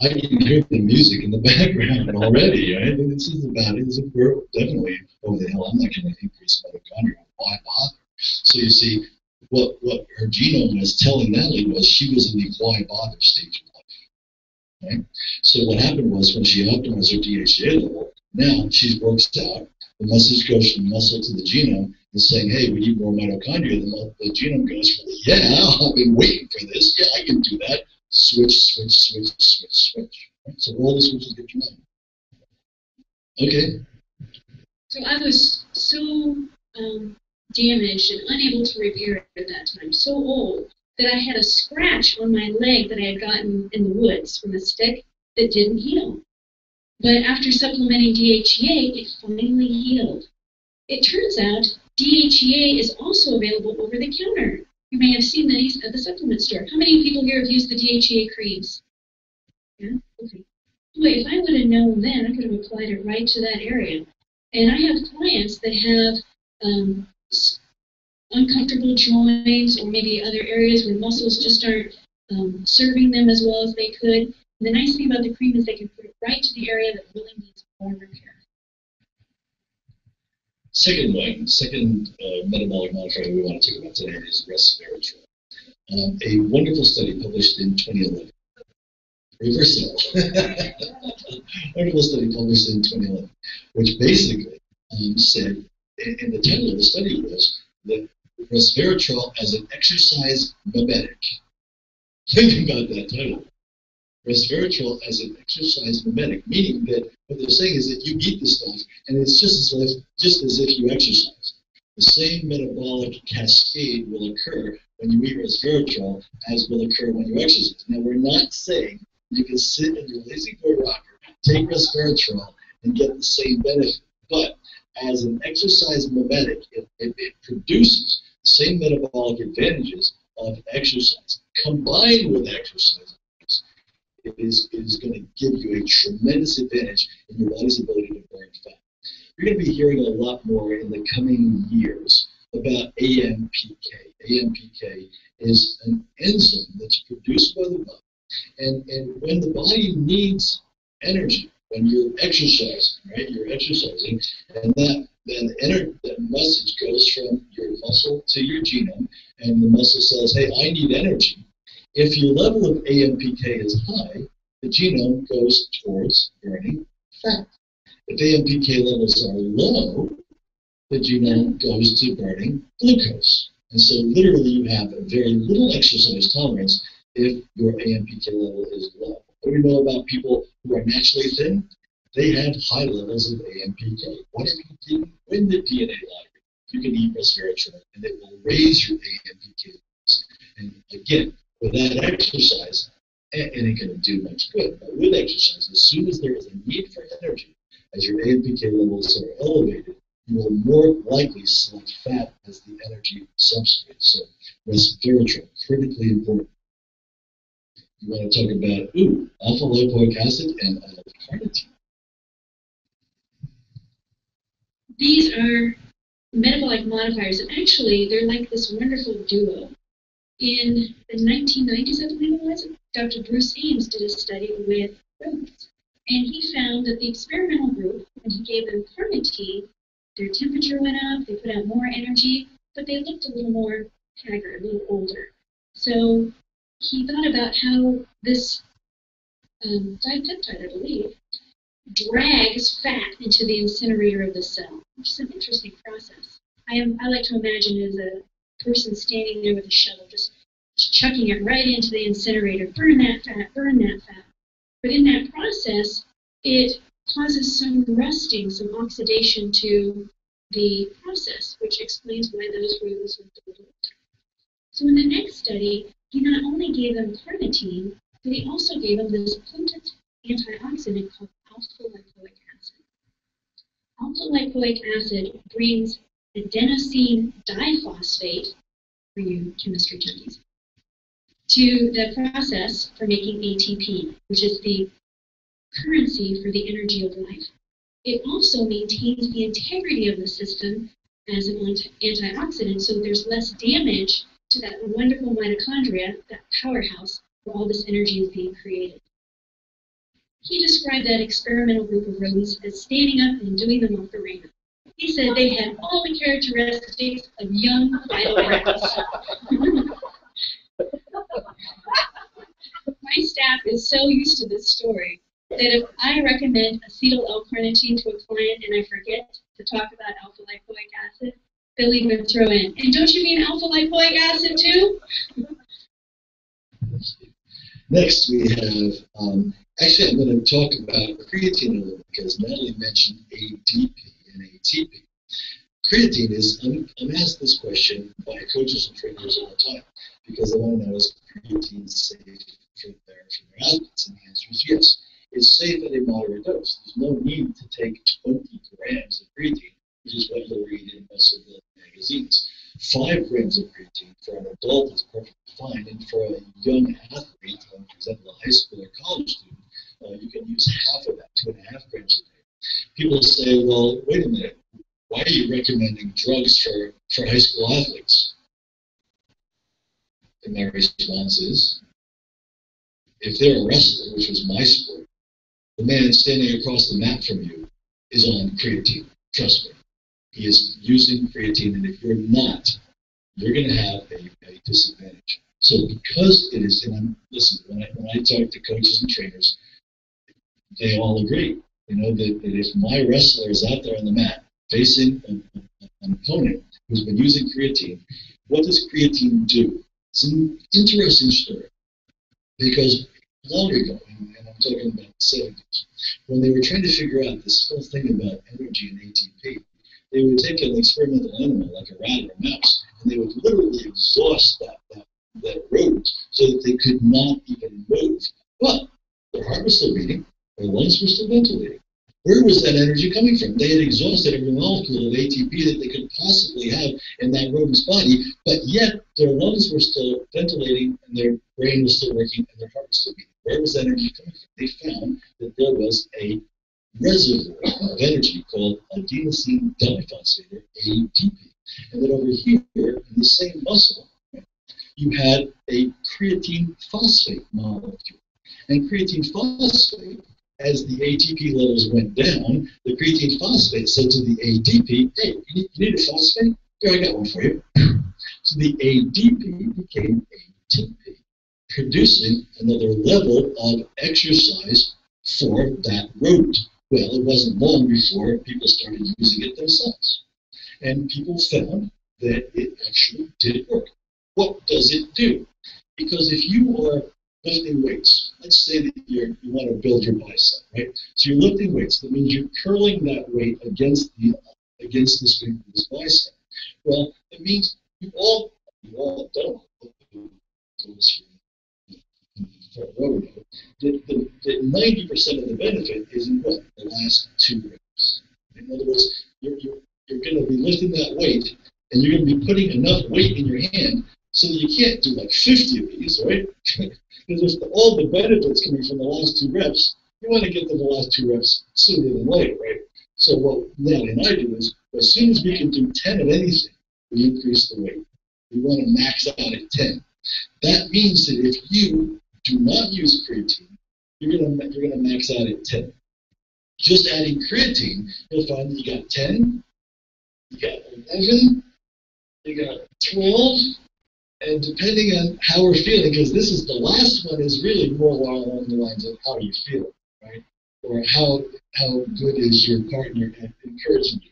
I can hear the music in the background already. Right? This is about it. We're definitely over the hill. I'm not going to increase mitochondria. Why bother? So you see, what her genome was telling Natalie was she was in the why bother stage of life. Right? So what happened was when she optimized her DHEA level, now she works out, the message goes from the muscle to the genome and saying, hey, we need more mitochondria. The genome goes, yeah, I've been waiting for this. Yeah, I can do that. Switch. Right? So all the switches get your mind. Okay. So I was so damaged and unable to repair it at that time, so old, that I had a scratch on my leg that I had gotten in the woods from a stick that didn't heal. But after supplementing DHEA, it finally healed. It turns out DHEA is also available over the counter. You may have seen these at the supplement store. How many people here have used the DHEA creams? Yeah? Okay. Boy, if I would have known then, I could have applied it right to that area. And I have clients that have uncomfortable joints or maybe other areas where muscles just aren't serving them as well as they could. The nice thing about the cream is they can put it right to the area that really needs more repair. Second metabolic modifier we want to talk about today is resveratrol. A wonderful study published in 2011. Reversal. Wonderful study published in 2011, which basically said, and the title of the study was that resveratrol as an exercise mimetic. Think about that title. Resveratrol as an exercise mimetic, meaning that what they're saying is that you eat this stuff and it's just as if you exercise. The same metabolic cascade will occur when you eat resveratrol as will occur when you exercise. Now, we're not saying you can sit in your lazy boy rocker, take resveratrol, and get the same benefit. But as an exercise mimetic, it produces the same metabolic advantages of exercise. Combined with exercise, it is going to give you a tremendous advantage in your body's ability to burn fat. You're going to be hearing a lot more in the coming years about AMPK. AMPK is an enzyme that's produced by the body. And when the body needs energy, when you're exercising, right? You're exercising, and that message goes from your muscle to your genome, and the muscle says, hey, I need energy. If your level of AMPK is high, the genome goes towards burning fat. If AMPK levels are low, the genome goes to burning glucose. And so literally you have a very little exercise tolerance if your AMPK level is low. What do we know about people who are naturally thin? They have high levels of AMPK. What if you didn't win the DNA lottery? You can eat resveratrol and it will raise your AMPK levels. And again, without exercise, it ain't going to do much good. But with exercise, as soon as there is a need for energy, as your AMPK levels are elevated, you will more likely select fat as the energy substrate. So resveratrol, critically important. You want to talk about, alpha-lipoic acid and L-carnitine. These are metabolic modifiers, and actually they're like this wonderful duo. In the 1990s, I believe it was, Dr. Bruce Ames did a study with rodents, and he found that the experimental group, when he gave them carnitine, their temperature went up, they put out more energy, but they looked a little more haggard, a little older. So he thought about how this dipeptide, I believe, drags fat into the incinerator of the cell, which is an interesting process. I like to imagine it as a person standing there with a shovel, just chucking it right into the incinerator. Burn that fat, burn that fat. But in that process, it causes some rusting, some oxidation to the process, which explains why those rodents look a little older. So in the next study, he not only gave them carnitine, but he also gave them this potent antioxidant called alpha-lipoic acid. Alpha-lipoic acid brings adenosine diphosphate, for you chemistry junkies, to the process for making ATP, which is the currency for the energy of life. It also maintains the integrity of the system as an antioxidant, so there's less damage to that wonderful mitochondria, that powerhouse where all this energy is being created. He described that experimental group of rodents as standing up and doing the Macarena. He said they had all the characteristics of young, vital rats. My staff is so used to this story that if I recommend acetyl L-carnitine to a client and I forget to talk about alpha-lipoic acid, they'll even throw in, and don't you mean alpha-lipoic acid too? Next, we have, actually, I'm going to talk about creatine a little because Natalie mentioned ADP and ATP. Creatine is, I'm asked this question by coaches and trainers all the time because they want to know is creatine safe for their athletes? And the answer is yes. It's safe at a moderate dose. There's no need to take 20 grams of creatine, which is what you'll read in muscle building magazines. 5 grams of creatine for an adult is perfectly fine, and for a young athlete, for example, a high school or college student, you can use half of that, 2.5 grams a day. People say, well, wait a minute, why are you recommending drugs for high school athletes? And my response is, if they're a wrestler, which was my sport, the man standing across the mat from you is on creatine. Trust me. He is using creatine, and if you're not, you're going to have a disadvantage. So because it is, and listen, when I talk to coaches and trainers, they all agree, that if my wrestler is out there on the mat facing an opponent who's been using creatine, what does creatine do? It's an interesting story because long ago, and I'm talking about the 70s, when they were trying to figure out this whole thing about energy and ATP, they would take an experimental animal like a rat or a mouse, and they would literally exhaust that rodent so that they could not even move. But their heart was still beating, their lungs were still ventilating. Where was that energy coming from? They had exhausted every molecule of ATP that they could possibly have in that rodent's body, but yet their lungs were still ventilating, and their brain was still working, and their heart was still beating. Where was that energy coming from? They found that there was a reservoir of energy called adenosine diphosphate, or ADP. And then over here, in the same muscle, you had a creatine phosphate molecule. And creatine phosphate, as the ATP levels went down, the creatine phosphate said to the ADP, hey, you need a phosphate? Here, I got one for you. So the ADP became ATP, producing another level of exercise for that rodent. Well, it wasn't long before people started using it themselves. And people found that it actually did work. What does it do? Because if you are lifting weights, let's say that you want to build your bicep, right? So you're lifting weights. That means you're curling that weight against the strength of this bicep. Well, it means you all don't that 90% of the benefit is in what? The last 2 reps. In other words, you're going to be lifting that weight, and you're going to be putting enough weight in your hand so that you can't do like 50 of these, right? Because if all the benefits coming from the last 2 reps, you want to get to the last 2 reps sooner than later, right? So what Nellie and I do is, as soon as we can do 10 of anything, we increase the weight. We want to max out at 10. That means that if you do not use creatine, you're gonna max out at 10. Just adding creatine, you'll find that you got 10, you got 11, you got 12, and depending on how we're feeling, because this is the last one is really more along the lines of how you feel, right? Or how good is your partner at encouraging you.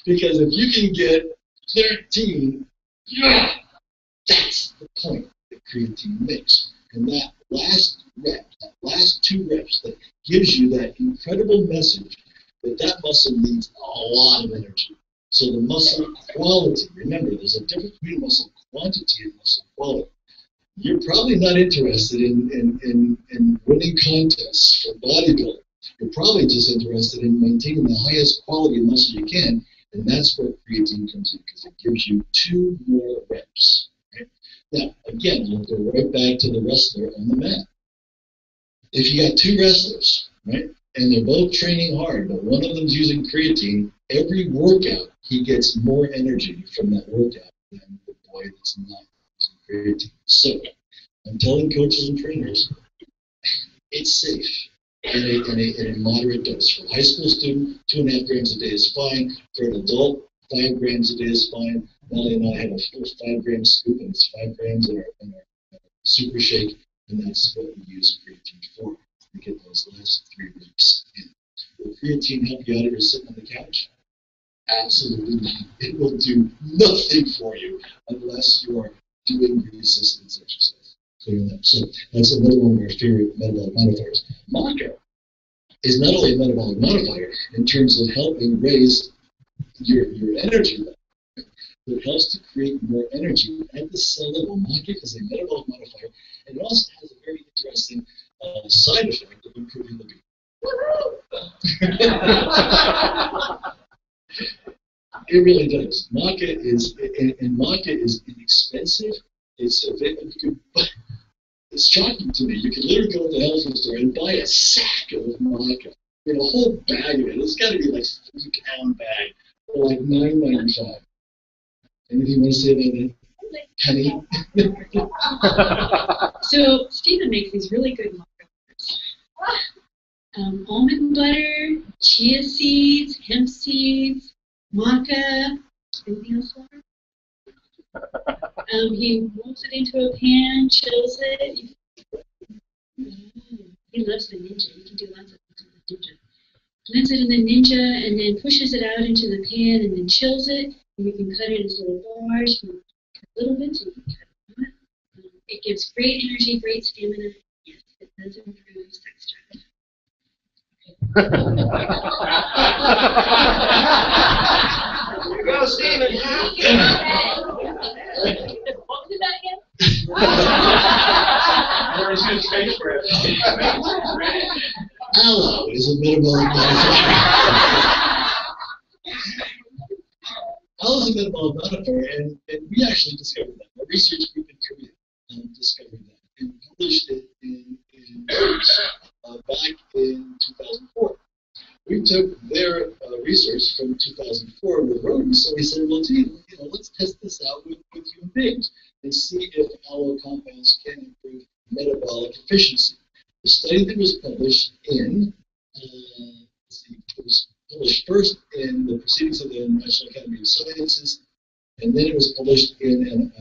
Because if you can get 13, yeah, that's the point that creatine makes. And that last rep, that last 2 reps, that gives you that incredible message that muscle needs a lot of energy. So the muscle quality, remember, there's a difference between muscle quantity and muscle quality. You're probably not interested in winning contests for bodybuilding. You're probably just interested in maintaining the highest quality muscle you can, and that's where creatine comes in, because it gives you 2 more reps. Right? Now, again, we'll go right back to the wrestler on the mat. If you got 2 wrestlers, right, and they're both training hard, but one of them's using creatine, every workout he gets more energy from that workout than the boy that's not using creatine. So, I'm telling coaches and trainers, it's safe in a moderate dose. For a high school student, 2.5 grams a day is fine. For an adult, 5 grams a day is fine. Molly and I have a full 5-gram scoop, and it's 5 grams in our super shake, and that's what we use creatine for. We get those last 3 weeks in. Will creatine help you out if you're sitting on the couch? Absolutely not. It will do nothing for you unless you are doing resistance exercise. So that's another one of our favorite metabolic modifiers. Maca is not only a metabolic modifier in terms of helping raise your energy level, but it helps to create more energy at the cell level. Maca is a metabolic modifier, and it also has a very interesting side effect of improving libido. It really does. Maca is inexpensive. It's shocking to me. You can literally go to the health food store and buy a sack of maca. A whole bag of it. It's got to be like a 3-pound bag for like $9.95. Anything you want to say about that, Penny? So Stephen makes these really good maca. Almond butter, chia seeds, hemp seeds, maca. Anything else, Walter? He rolls it into a pan, chills it. He loves the Ninja. You can do lots of things with the Ninja. Blends it in the Ninja and then pushes it out into the pan and then chills it. And you can cut it into little bars. You can cut little bits. You can cut a lot. It gives great energy, great stamina. Yes, it does improve sex drive. Here you go, Stephen. What was that again? Where's his face for it? Aloe is a metabolic modifier. Aloe is a metabolic modifier, and we actually discovered that. Our research group in Korea discovered that and published it in back in 2004. We took their research from 2004 with rodents, so we said, well, gee, let's test this out with human beings and see if aloe compounds can improve metabolic efficiency. The study that was published in, it was published first in the Proceedings of the National Academy of Sciences, and then it was published in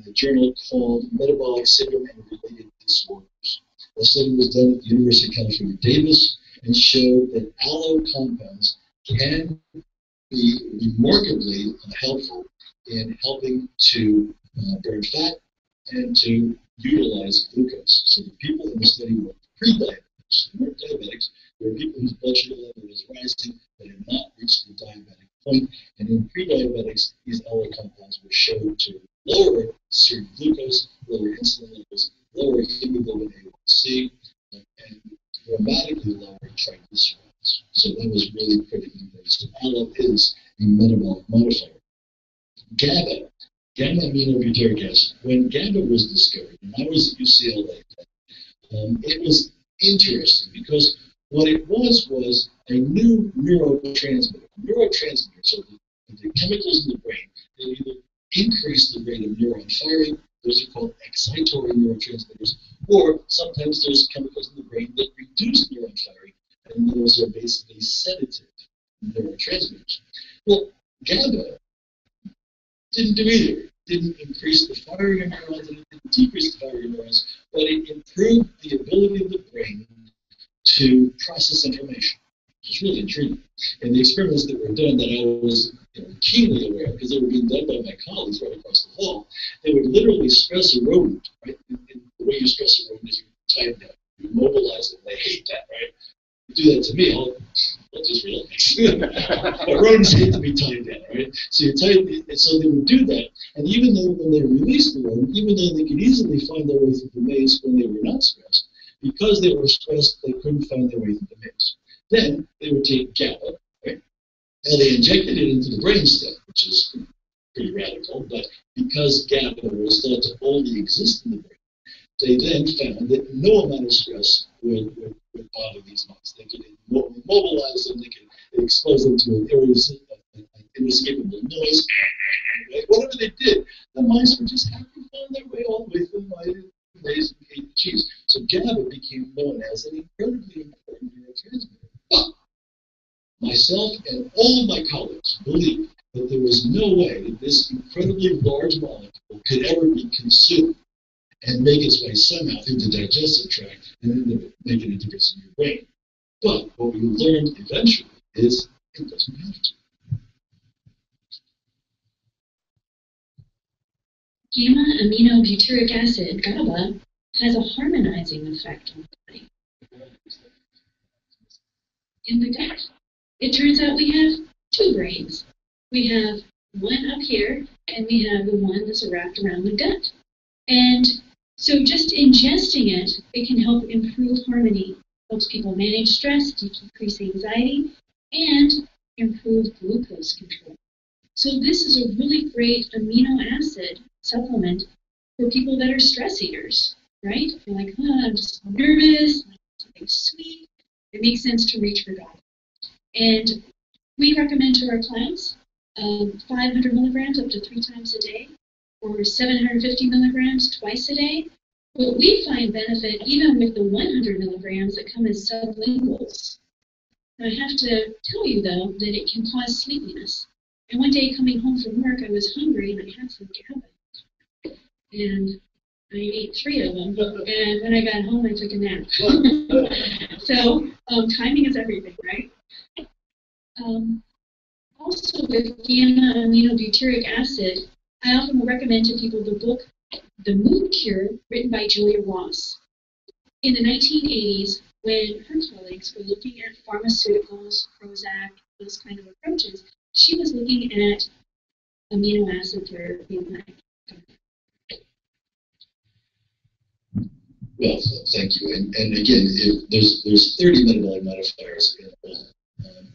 a journal called Metabolic Syndrome and Related Disorders. The study was done at the University of California, Davis, and showed that aloe compounds can be remarkably helpful in helping to burn fat and to utilize glucose. So the people in the study were pre-diabetics. They weren't diabetics. They were people whose blood sugar level was rising but had not reached the diabetic point. And in pre-diabetics, these aloe compounds were shown to lower serum glucose, lower insulin levels, lower hemoglobin A1C, and dramatically lower triglycerides. So that was really pretty important. So aloe is a metabolic modifier. GABA, gamma-aminobutyric acid. When GABA was discovered, and I was at UCLA, it was interesting because what it was a new neurotransmitter. Neurotransmitters are the chemicals in the brain that either increase the rate of neuron firing Those are called excitatory neurotransmitters, or sometimes there's chemicals in the brain that reduce neuron firing, and those are basically sedative neurotransmitters. Well, GABA didn't do either. Didn't increase the firing of neurons, and it didn't decrease the firing of neurons, but it improved the ability of the brain to process information, which is really intriguing. And the experiments that were done that I was keenly aware of, because they were being done by my colleagues right across the hall, they would literally stress a rodent, right? And the way you stress a rodent is you tie it down, you mobilize it, and they hate that, right? You do that to me, I'll just relax. But rodents hate to be tied down, right? So you tie it, and so they would do that, and even though when they released the rodent, even though they could easily find their way through the maze when they were not stressed, because they were stressed, they couldn't find their way through the maze. Then they would take GABA, right? Now they injected it into the brainstem, which is pretty radical, but because GABA was thought to only exist in the brain, they then found that no amount of stress would bother these mice. They could mobilize them, they could expose them to an inescapable noise, right? Whatever they did, the mice were just happy to find their way all the way through the maze and ate the cheese. So GABA became known as an incredibly important neurotransmitter. But myself and all of my colleagues believe that there was no way that this incredibly large molecule could ever be consumed and make its way somehow through the digestive tract and then make a difference in your brain. But what we learned eventually is it doesn't have to. Gamma-aminobutyric acid, GABA, has a harmonizing effect on the body. In the gut. It turns out we have two brains. We have one up here, and we have the one that's wrapped around the gut. And so just ingesting it, it can help improve harmony, helps people manage stress, decrease anxiety, and improve glucose control. So this is a really great amino acid supplement for people that are stress eaters, right? They're like, I'm just nervous, I want something sweet. It makes sense to reach for GABA. And we recommend to our clients 500 milligrams up to 3 times a day, or 750 milligrams twice a day. But we find benefit even with the 100 milligrams that come as sublinguals. Now, I have to tell you, though, that it can cause sleepiness. And one day coming home from work, I was hungry and I had some GABA. And I ate 3 of them. And when I got home, I took a nap. So timing is everything, right? Also, with gamma-aminobutyric acid, I often recommend to people the book The Mood Cure, written by Julia Ross. In the 1980s, when her colleagues were looking at pharmaceuticals, Prozac, those kind of approaches, she was looking at amino acid therapy. Well, thank you. And again, there's 30 metabolic modifiers available,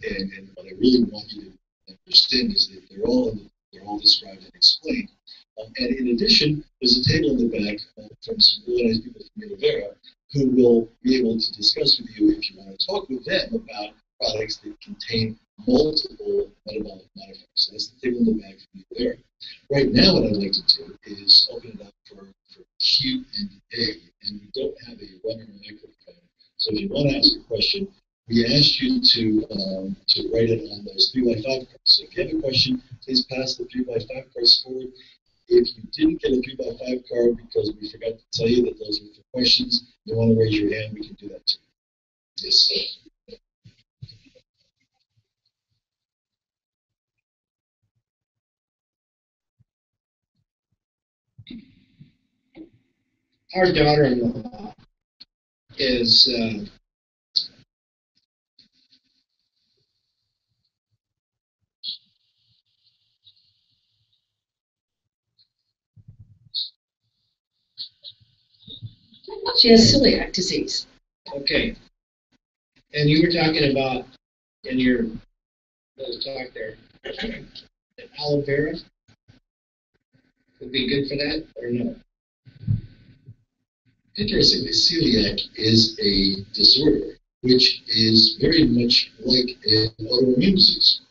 and what I really want you to understand is that they're all described and explained. And in addition, there's a table in the back from some really nice people from Metabolic who will be able to discuss with you if you want to talk with them about products that contain multiple metabolic modifiers. So that's the table in the back from Metabolic. Right now, what I'd like to do is open it up for Q&A, and we don't have a runner or microphone. So if you want to ask a question, we asked you to write it on those 3x5 cards. So if you have a question, please pass the 3x5 cards forward. If you didn't get a 3x5 card because we forgot to tell you that those are for questions, you want to raise your hand, we can do that too. Yes, sir. Our daughter-in-law is She has celiac disease. okay. And you were talking about in your little talk there, that aloe vera would be good for that, or no? Interestingly, celiac is a disorder which is very much like an autoimmune disease,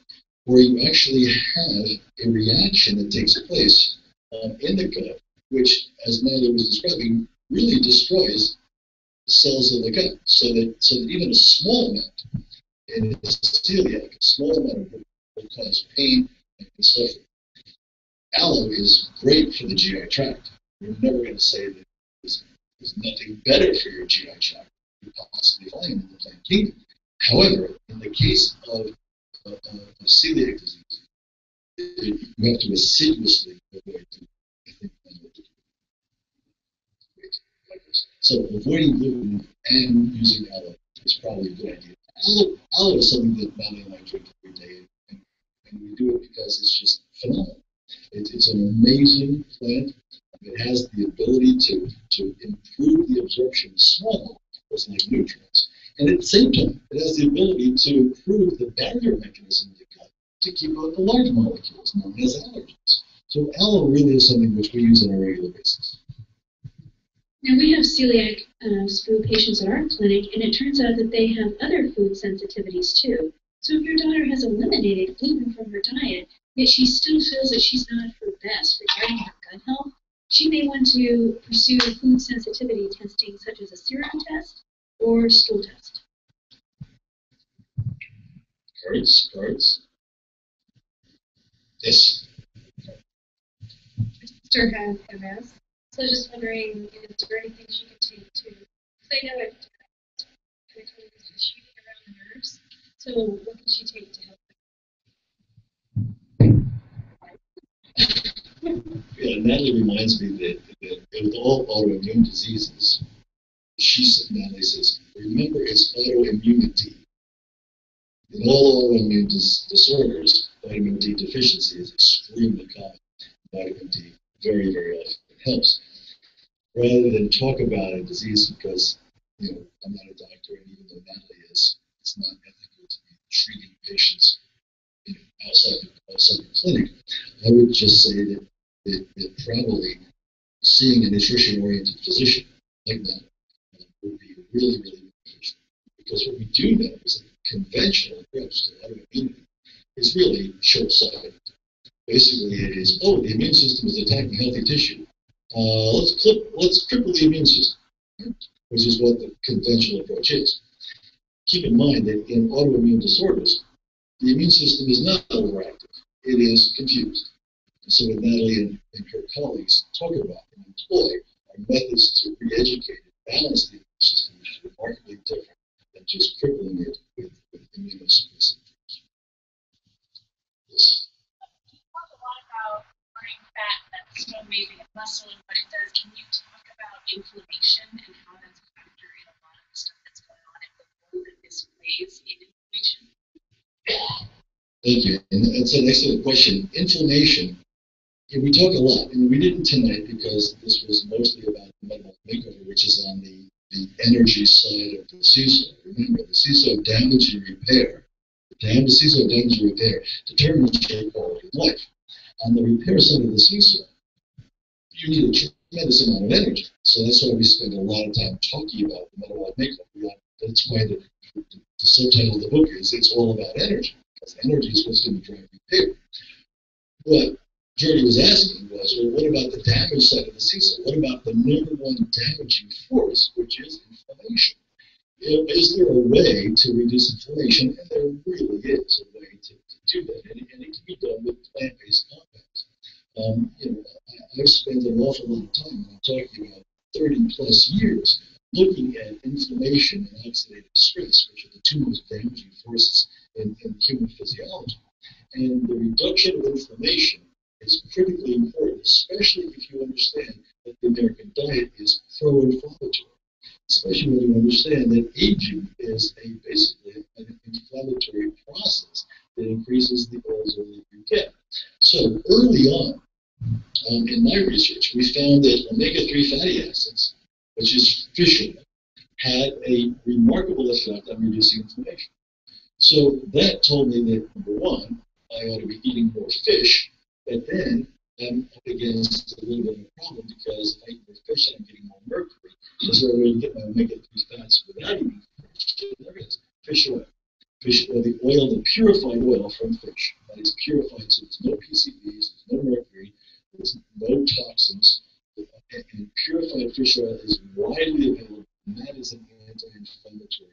where you actually have a reaction that takes place in the gut which, as Natalie was describing, really destroys the cells of the gut, so that even a small amount in celiac, a small amount of food will cause pain and suffering. Aloe is great for the GI tract. You're never going to say that there's nothing better for your GI tract you possibly find in the plant kingdom. However, in the case of celiac disease, you have to assiduously avoid so avoiding gluten and using aloe is probably a good idea. Aloe is something that Melanie and I drink every day, and we do it because it's just phenomenal. It's an amazing plant. It has the ability to improve the absorption of small molecules like nutrients. And at the same time, it has the ability to improve the barrier mechanism of the gut to keep out the large molecules known as allergens. So aloe really is something which we use on a regular basis. Now, we have celiac food patients at our clinic, and it turns out that they have other food sensitivities too. So if your daughter has eliminated gluten from her diet, yet she still feels that she's not at her best regarding her gut health, she may want to pursue food sensitivity testing such as a serum test or stool test. Cards. Yes. Mr. Evans. So just wondering, is there anything she could take to, because I know it kind of is shooting around the nerves. So what can she take to help? Yeah, Natalie reminds me that with all autoimmune diseases, Natalie says, remember it's autoimmunity. In all autoimmune disorders, vitamin D deficiency is extremely common. Vitamin D very, very often helps. Rather than talk about a disease because, I'm not a doctor, and even though Natalie is, it's not ethical to be treating patients outside the clinic. I would just say that probably seeing a nutrition-oriented physician like that would be really, really beneficial. Because what we do know is that the conventional approach to autoimmunity is really short-sighted. Basically, it is, the immune system is attacking healthy tissue. Let's cripple the immune system, which is what the conventional approach is. Keep in mind that in autoimmune disorders, the immune system is not overactive. It is confused. And so what Natalie and her colleagues talk about and employ are methods to re-educate and balance the immune system, which is remarkably different than just crippling it with immunosuppressive drugs. Yes. You talk a lot about burning fat that's so amazing at muscle and what it does. Can you talk about inflammation and how that's a factor in a lot of the stuff that's going on in the world that this plays in inflammation? Thank you. And that's an excellent question. Inflammation, we talk a lot, and we didn't tonight because this was mostly about the Metabolic Makeover, which is on the energy side of the seesaw. Remember, the seesaw damage and repair, the seesaw damage and repair determines your quality of life. On the repair side of the seesaw, you need a tremendous amount of energy. So that's why we spend a lot of time talking about the Metabolic Makeover. That's why the subtitle of the book is It's All About Energy. Because energy is what's going to drive repair. What Jordy was asking was, well, what about the damage side of the seesaw? What about the number one damaging force, which is inflammation? Is there a way to reduce inflammation? And there really is a way to do that, and it can be done with plant-based compounds. I've spent an awful lot of time, I'm talking about 30 plus years, looking at inflammation and oxidative stress, which are the two most damaging forces in human physiology. And the reduction of inflammation is critically important, especially if you understand that the American diet is pro-inflammatory, especially when you understand that aging is basically an inflammatory process that increases the older that you get. So early on in my research, we found that omega-3 fatty acids, which is fish oil, had a remarkable effect on reducing inflammation. So that told me that, number one, I ought to be eating more fish, but then I'm up against a little bit of a problem because if I eat more fish, I'm getting more mercury. Is there a way to get my omega-3 fats without eating fish? There is. Fish oil. Fish oil, the purified oil from fish. That is purified, so there's no PCBs, there's no mercury, there's no toxins. The and purified fish oil is widely available, and that is an anti-inflammatory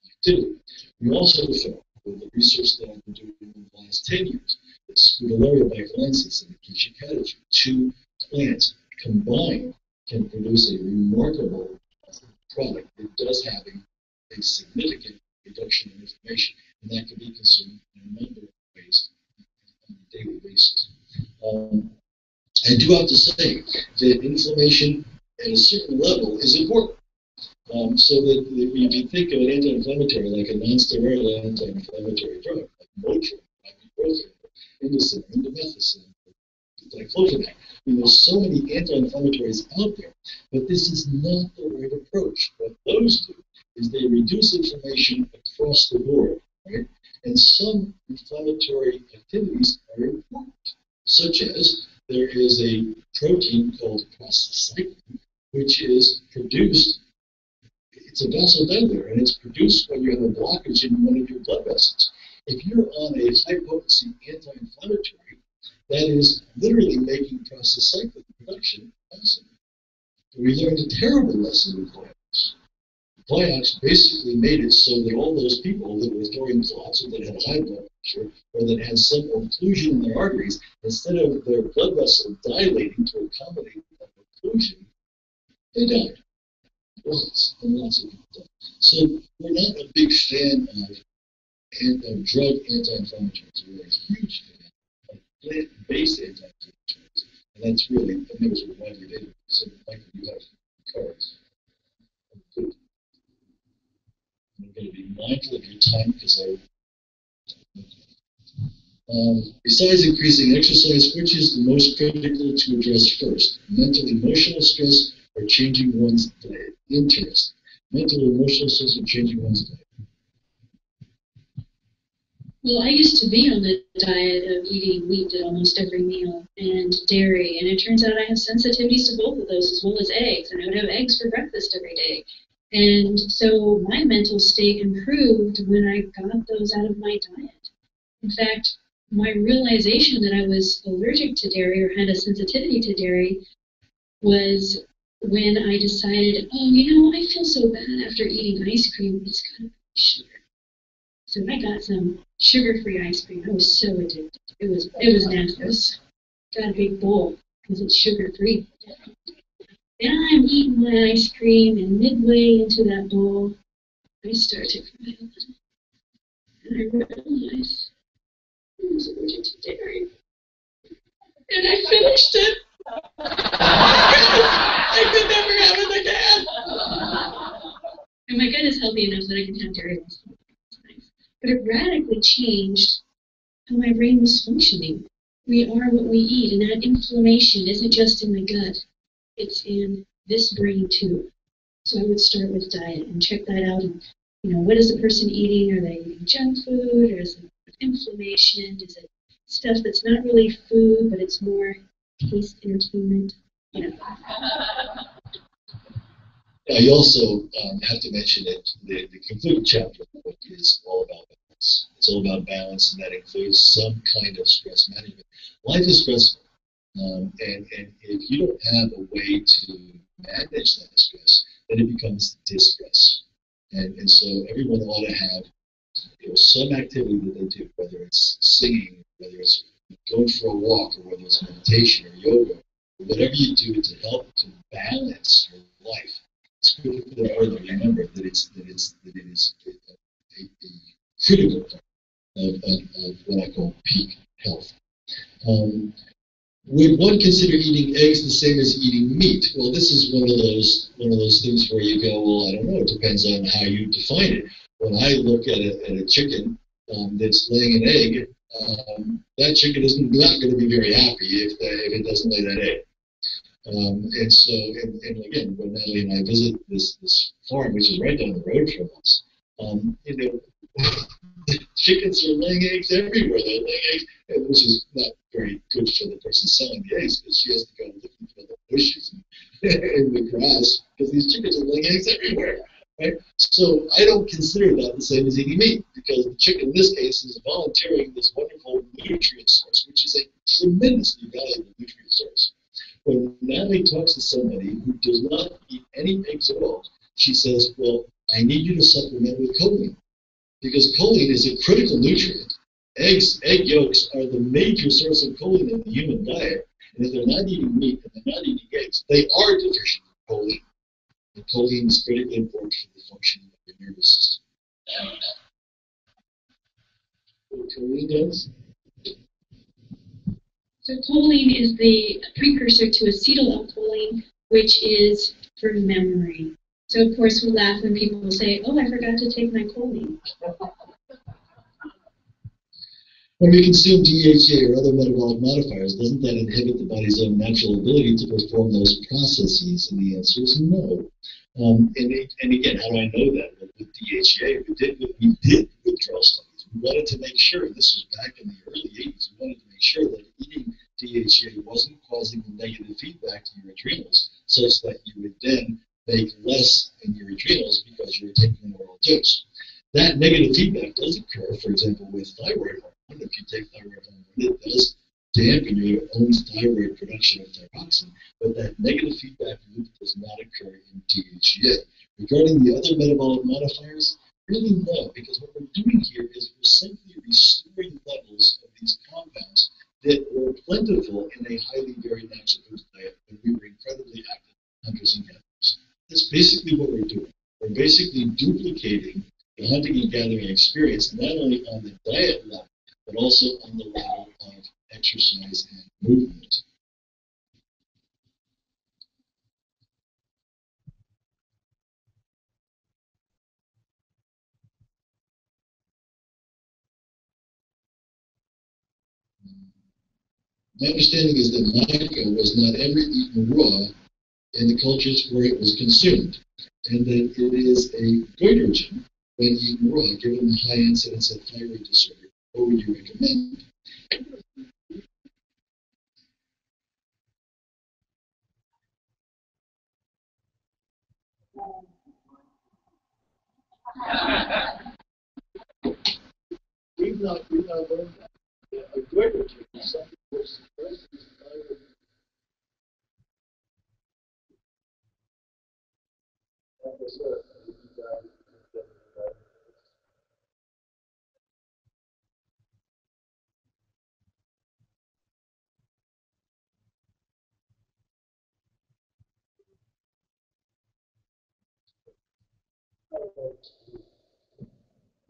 activity. We also found, with the research that I've been doing in the last 10 years, that Scutellaria biflensis and Acacia catechu, two plants combined, can produce a remarkable product that does have a significant reduction in inflammation, and that can be consumed in a number of ways on a daily basis. I do have to say that inflammation at a certain level is important. So that if you think of an anti-inflammatory like a non-steroidal anti-inflammatory drug, like Motrin, ibuprofen, indocin, indomethacin, diclofenac. I mean, there's so many anti-inflammatories out there, but this is not the right approach. What those do is they reduce inflammation across the board, right? And some inflammatory activities are important, such as there is a protein called prostacyclin, which is produced. It's a vasodilator, and it's produced when you have a blockage in one of your blood vessels. If you're on a high-potency anti-inflammatory, that is literally making prostacyclin production possible. We learned a terrible lesson with Vioxx. Vioxx basically made it so that all those people that were throwing clots or that had high blood pressure or that had some occlusion in their arteries, instead of their blood vessel dilating to accommodate that occlusion, they died. Lots and lots of people died. So we're not a big fan of drug anti-inflammatories. We're a huge fan of plant-based anti-inflammatories. And that's really, and those are widely available. So Michael, you have cards. Good. I'm going to be mindful of your time because besides increasing exercise, which is the most critical to address first? Mental, emotional stress or changing one's diet? Interesting. Mental, emotional stress or changing one's diet? Well, I used to be on the diet of eating wheat at almost every meal and dairy, and it turns out I have sensitivities to both of those as well as eggs, and I would have eggs for breakfast every day. And so my mental state improved when I got those out of my diet. In fact, my realization that I was allergic to dairy or had a sensitivity to dairy was when I decided, oh, I feel so bad after eating ice cream, it's got to be sugar. So I got some sugar-free ice cream. I was so addicted. It was nasty. Got a big bowl because it's sugar-free. And I'm eating my ice cream, and midway into that bowl, I started to cry a little. And I realized I was allergic to dairy. And I finished it. I could never have it again. And my gut is healthy enough that I can have dairy less. But it radically changed how my brain was functioning. We are what we eat, and that inflammation isn't just in the gut. It's in this brain too. So I would start with diet and check that out. And what is the person eating? Are they eating junk food, or is it inflammation? Is it stuff that's not really food, but it's more taste entertainment? I also have to mention that the concluding chapter of the book is all about balance. It's all about balance, and that includes some kind of stress management. Life is stressful, and if you don't have a way to manage that stress, then it becomes distress. And so everyone ought to have some activity that they do, whether it's singing, whether it's going for a walk, or whether it's meditation or yoga, or whatever you do to help to balance your life. It's critical to remember that it is a critical part of what I call peak health. Would one consider eating eggs the same as eating meat? Well, this is one of those things where you go, well, I don't know. It depends on how you define it. When I look at a chicken that's laying an egg, that chicken is not going to be very happy if it doesn't lay that egg. And so, and again, when Natalie and I visit this farm, which is right down the road from us, chickens are laying eggs everywhere. They're laying eggs, which is not very good for the person selling the eggs, because she has to go looking for the bushes and the grass, because these chickens are laying eggs everywhere. Right? So I don't consider that the same as eating meat, because the chicken in this case is volunteering this wonderful nutrient source, which is a tremendously valuable nutrient source. when Natalie talks to somebody who does not eat any eggs at all, she says, well, I need you to supplement with choline, because choline is a critical nutrient. Egg yolks are the major source of choline in the human diet, and if they're not eating meat and they're not eating eggs, they are deficient in choline. And choline is critically important for the functioning of the nervous system. What choline does? So choline is the precursor to acetylcholine, which is for memory. So of course we laugh when people say, "Oh, I forgot to take my choline." When we consume DHA or other metabolic modifiers, doesn't that inhibit the body's own natural ability to perform those processes? And the answer is no. And again, how do I know that? With DHA, we did withdrawal studies. We wanted to make sure, this was back in the early 80s, we wanted to make sure that eating DHA wasn't causing negative feedback to your adrenals, such that you would then make less in your adrenals because you were taking an oral dose. That negative feedback does occur, for example, with thyroid hormone. If you take thyroid hormone, it does dampen your own thyroid production of thyroxine, but that negative feedback loop does not occur in DHEA. Regarding the other metabolic modifiers, really no, because what we're doing here is we're simply restoring levels of these compounds that were plentiful in a highly varied natural foods diet when we were incredibly active hunters and gatherers. That's basically what we're doing. We're basically duplicating the hunting and gathering experience, not only on the diet level, but also on the level of exercise and movement. My understanding is that maca was not ever eaten raw in the cultures where it was consumed, and that it is a goitrogen when eaten raw, given the high incidence of thyroid disorder. What would you recommend? We've not learned that. A goitrogen is something which suppresses thyroid.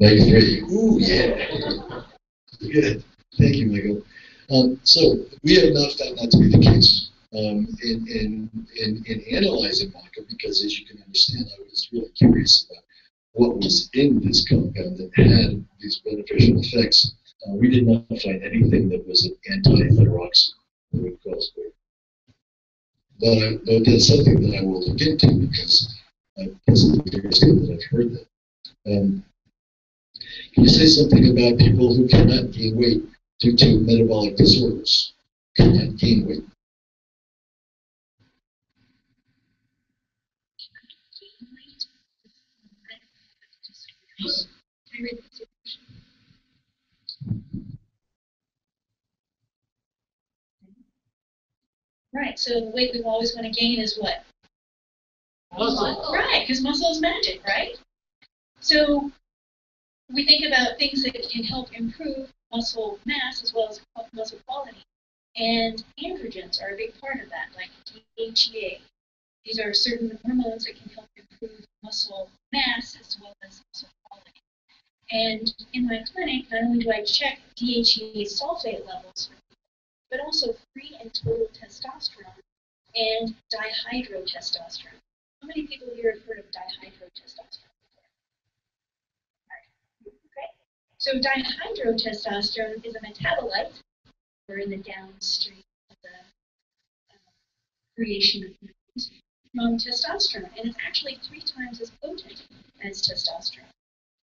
Omega-3. Ooh, yeah. Good. Thank you, Michael. So we have not found that to be the case in analyzing maca, because as you can understand, I was really curious about what was in this compound that had these beneficial effects. We did not find anything that was an anti-thyroxine that would cause weight. But that's something that I will look into, because this is the first time that I've heard that. Can you say something about people who cannot gain weight due to metabolic disorders? Cannot gain weight. Right, so the weight we always want to gain is what? Muscle. Right, because muscle is magic, right? So we think about things that can help improve muscle mass as well as muscle quality. And androgens are a big part of that, like DHEA. These are certain hormones that can help improve muscle mass as well as muscle quality. And in my clinic, not only do I check DHEA sulfate levels, but also free and total testosterone and dihydrotestosterone. How many people here have heard of dihydrotestosterone before? Okay. So dihydrotestosterone is a metabolite, or in the downstream of the creation of hormones, from testosterone, and it's actually 3 times as potent as testosterone.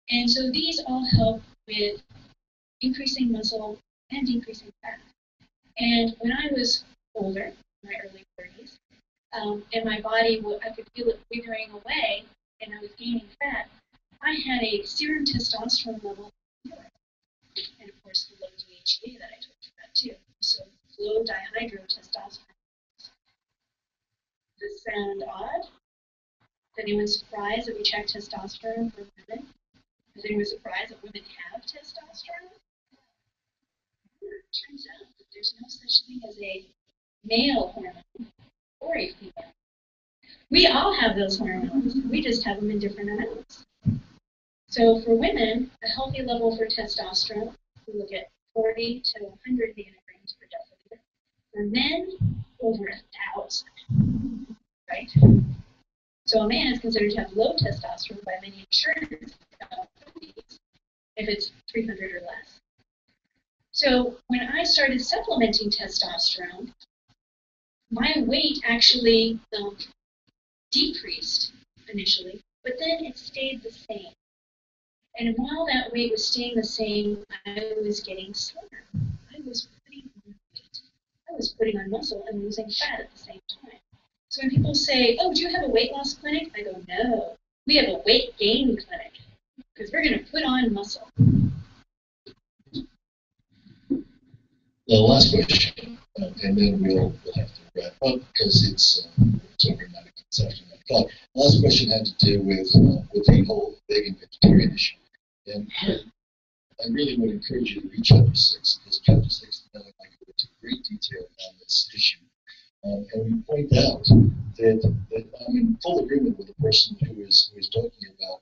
And so these all help with increasing muscle and decreasing fat. And when I was older, in my early 30s, and my body, I could feel it withering away, and I was gaining fat, I had a serum testosterone level, and of course the low DHEA that I told you about too. So low dihydrotestosterone. Does this sound odd? Is anyone surprised that we check testosterone for women? Is anyone surprised that women have testosterone? It turns out that there's no such thing as a male hormone or a female. We all have those hormones. We just have them in different amounts. So for women, a healthy level for testosterone, we look at 40 to 100 nanograms per deciliter. For men, over 1,000, right? So a man is considered to have low testosterone by many insurance companies if it's 300 or less. So when I started supplementing testosterone, my weight actually decreased initially, but then it stayed the same. And while that weight was staying the same, I was getting slimmer. I was putting on weight. I was putting on muscle and losing fat at the same time. So when people say, oh, do you have a weight loss clinic? I go, no. We have a weight gain clinic because we're going to put on muscle. The last question, and then we'll have to wrap up because it's over 9 o'clock. It's after 9 o'clock. Last question had to do with the whole vegan vegetarian issue. And I really would encourage you to read Chapter 6, because Chapter 6 and I go into great detail on this issue. And we point out that I'm in full agreement with the person who is talking about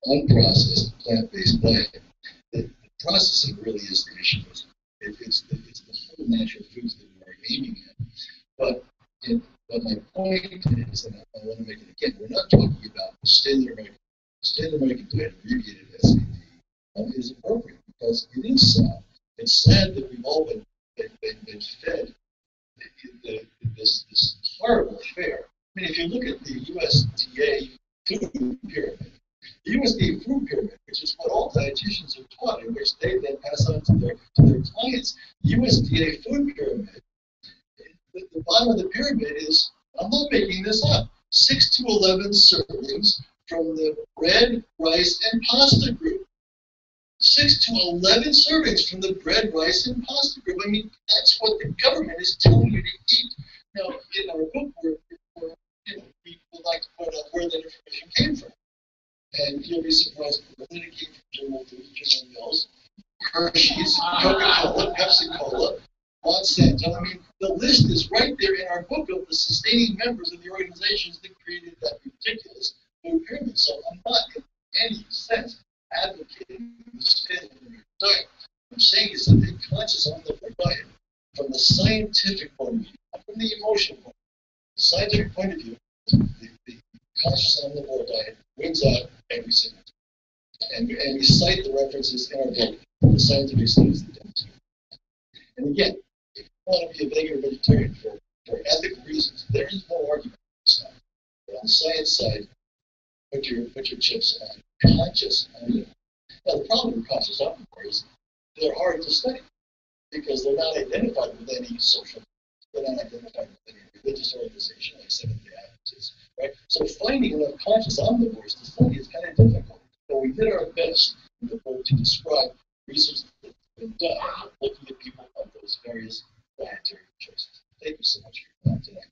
an unprocessed plant-based diet. The processing really is the issue. It's the whole natural foods that we are aiming at. But my point is, and I want to make it again, we're not talking about the standard American diet, abbreviated SAD, is appropriate because it is sad. It's sad that we've all been fed this horrible fare. I mean, if you look at the USDA food pyramid, the USDA food pyramid, which is what all dietitians are taught, in which they then pass on to their clients, the USDA food pyramid, the bottom of the pyramid is, I'm not making this up, 6 to 11 servings from the bread, rice, and pasta group. 6 to 11 servings from the bread, rice, and pasta group. I mean, that's what the government is telling you to eat. Now, in our book, we would like to point out where that information came from. And you'll be surprised that it came from General Mills, Hershey's, Coca-Cola, Pepsi-Cola, Monsanto. I mean, the list is right there in our book of the sustaining members of the organizations that created that ridiculous food pyramid. So I'm not in any sense advocating the standard diet. I'm saying is that the conscious omnivore diet, from the scientific point of view, not from the emotional point of view, the scientific point of view, the conscious omnivore diet wins out every single time. And we cite the references in our book to the scientific studies that demonstrate. And again, if you want to be a vegan or vegetarian for ethical reasons, there is no argument on the side. But on the science side, put your chips on conscious omnivore. Now, the problem with conscious omnivore is they're hard to study because they're not identified with any social, they're not identified with any religious organization like Seventh-day Adventists, right? So finding enough conscious omnivores to study is kind of difficult. But we did our best in the book to describe research that's been done looking at people of those various dietary choices. Thank you so much for your time today.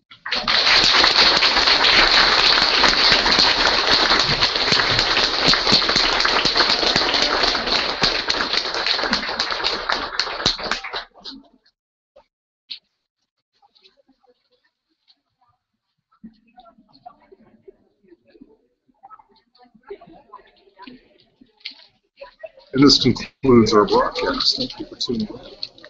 And this concludes our broadcast. Thank you for tuning in.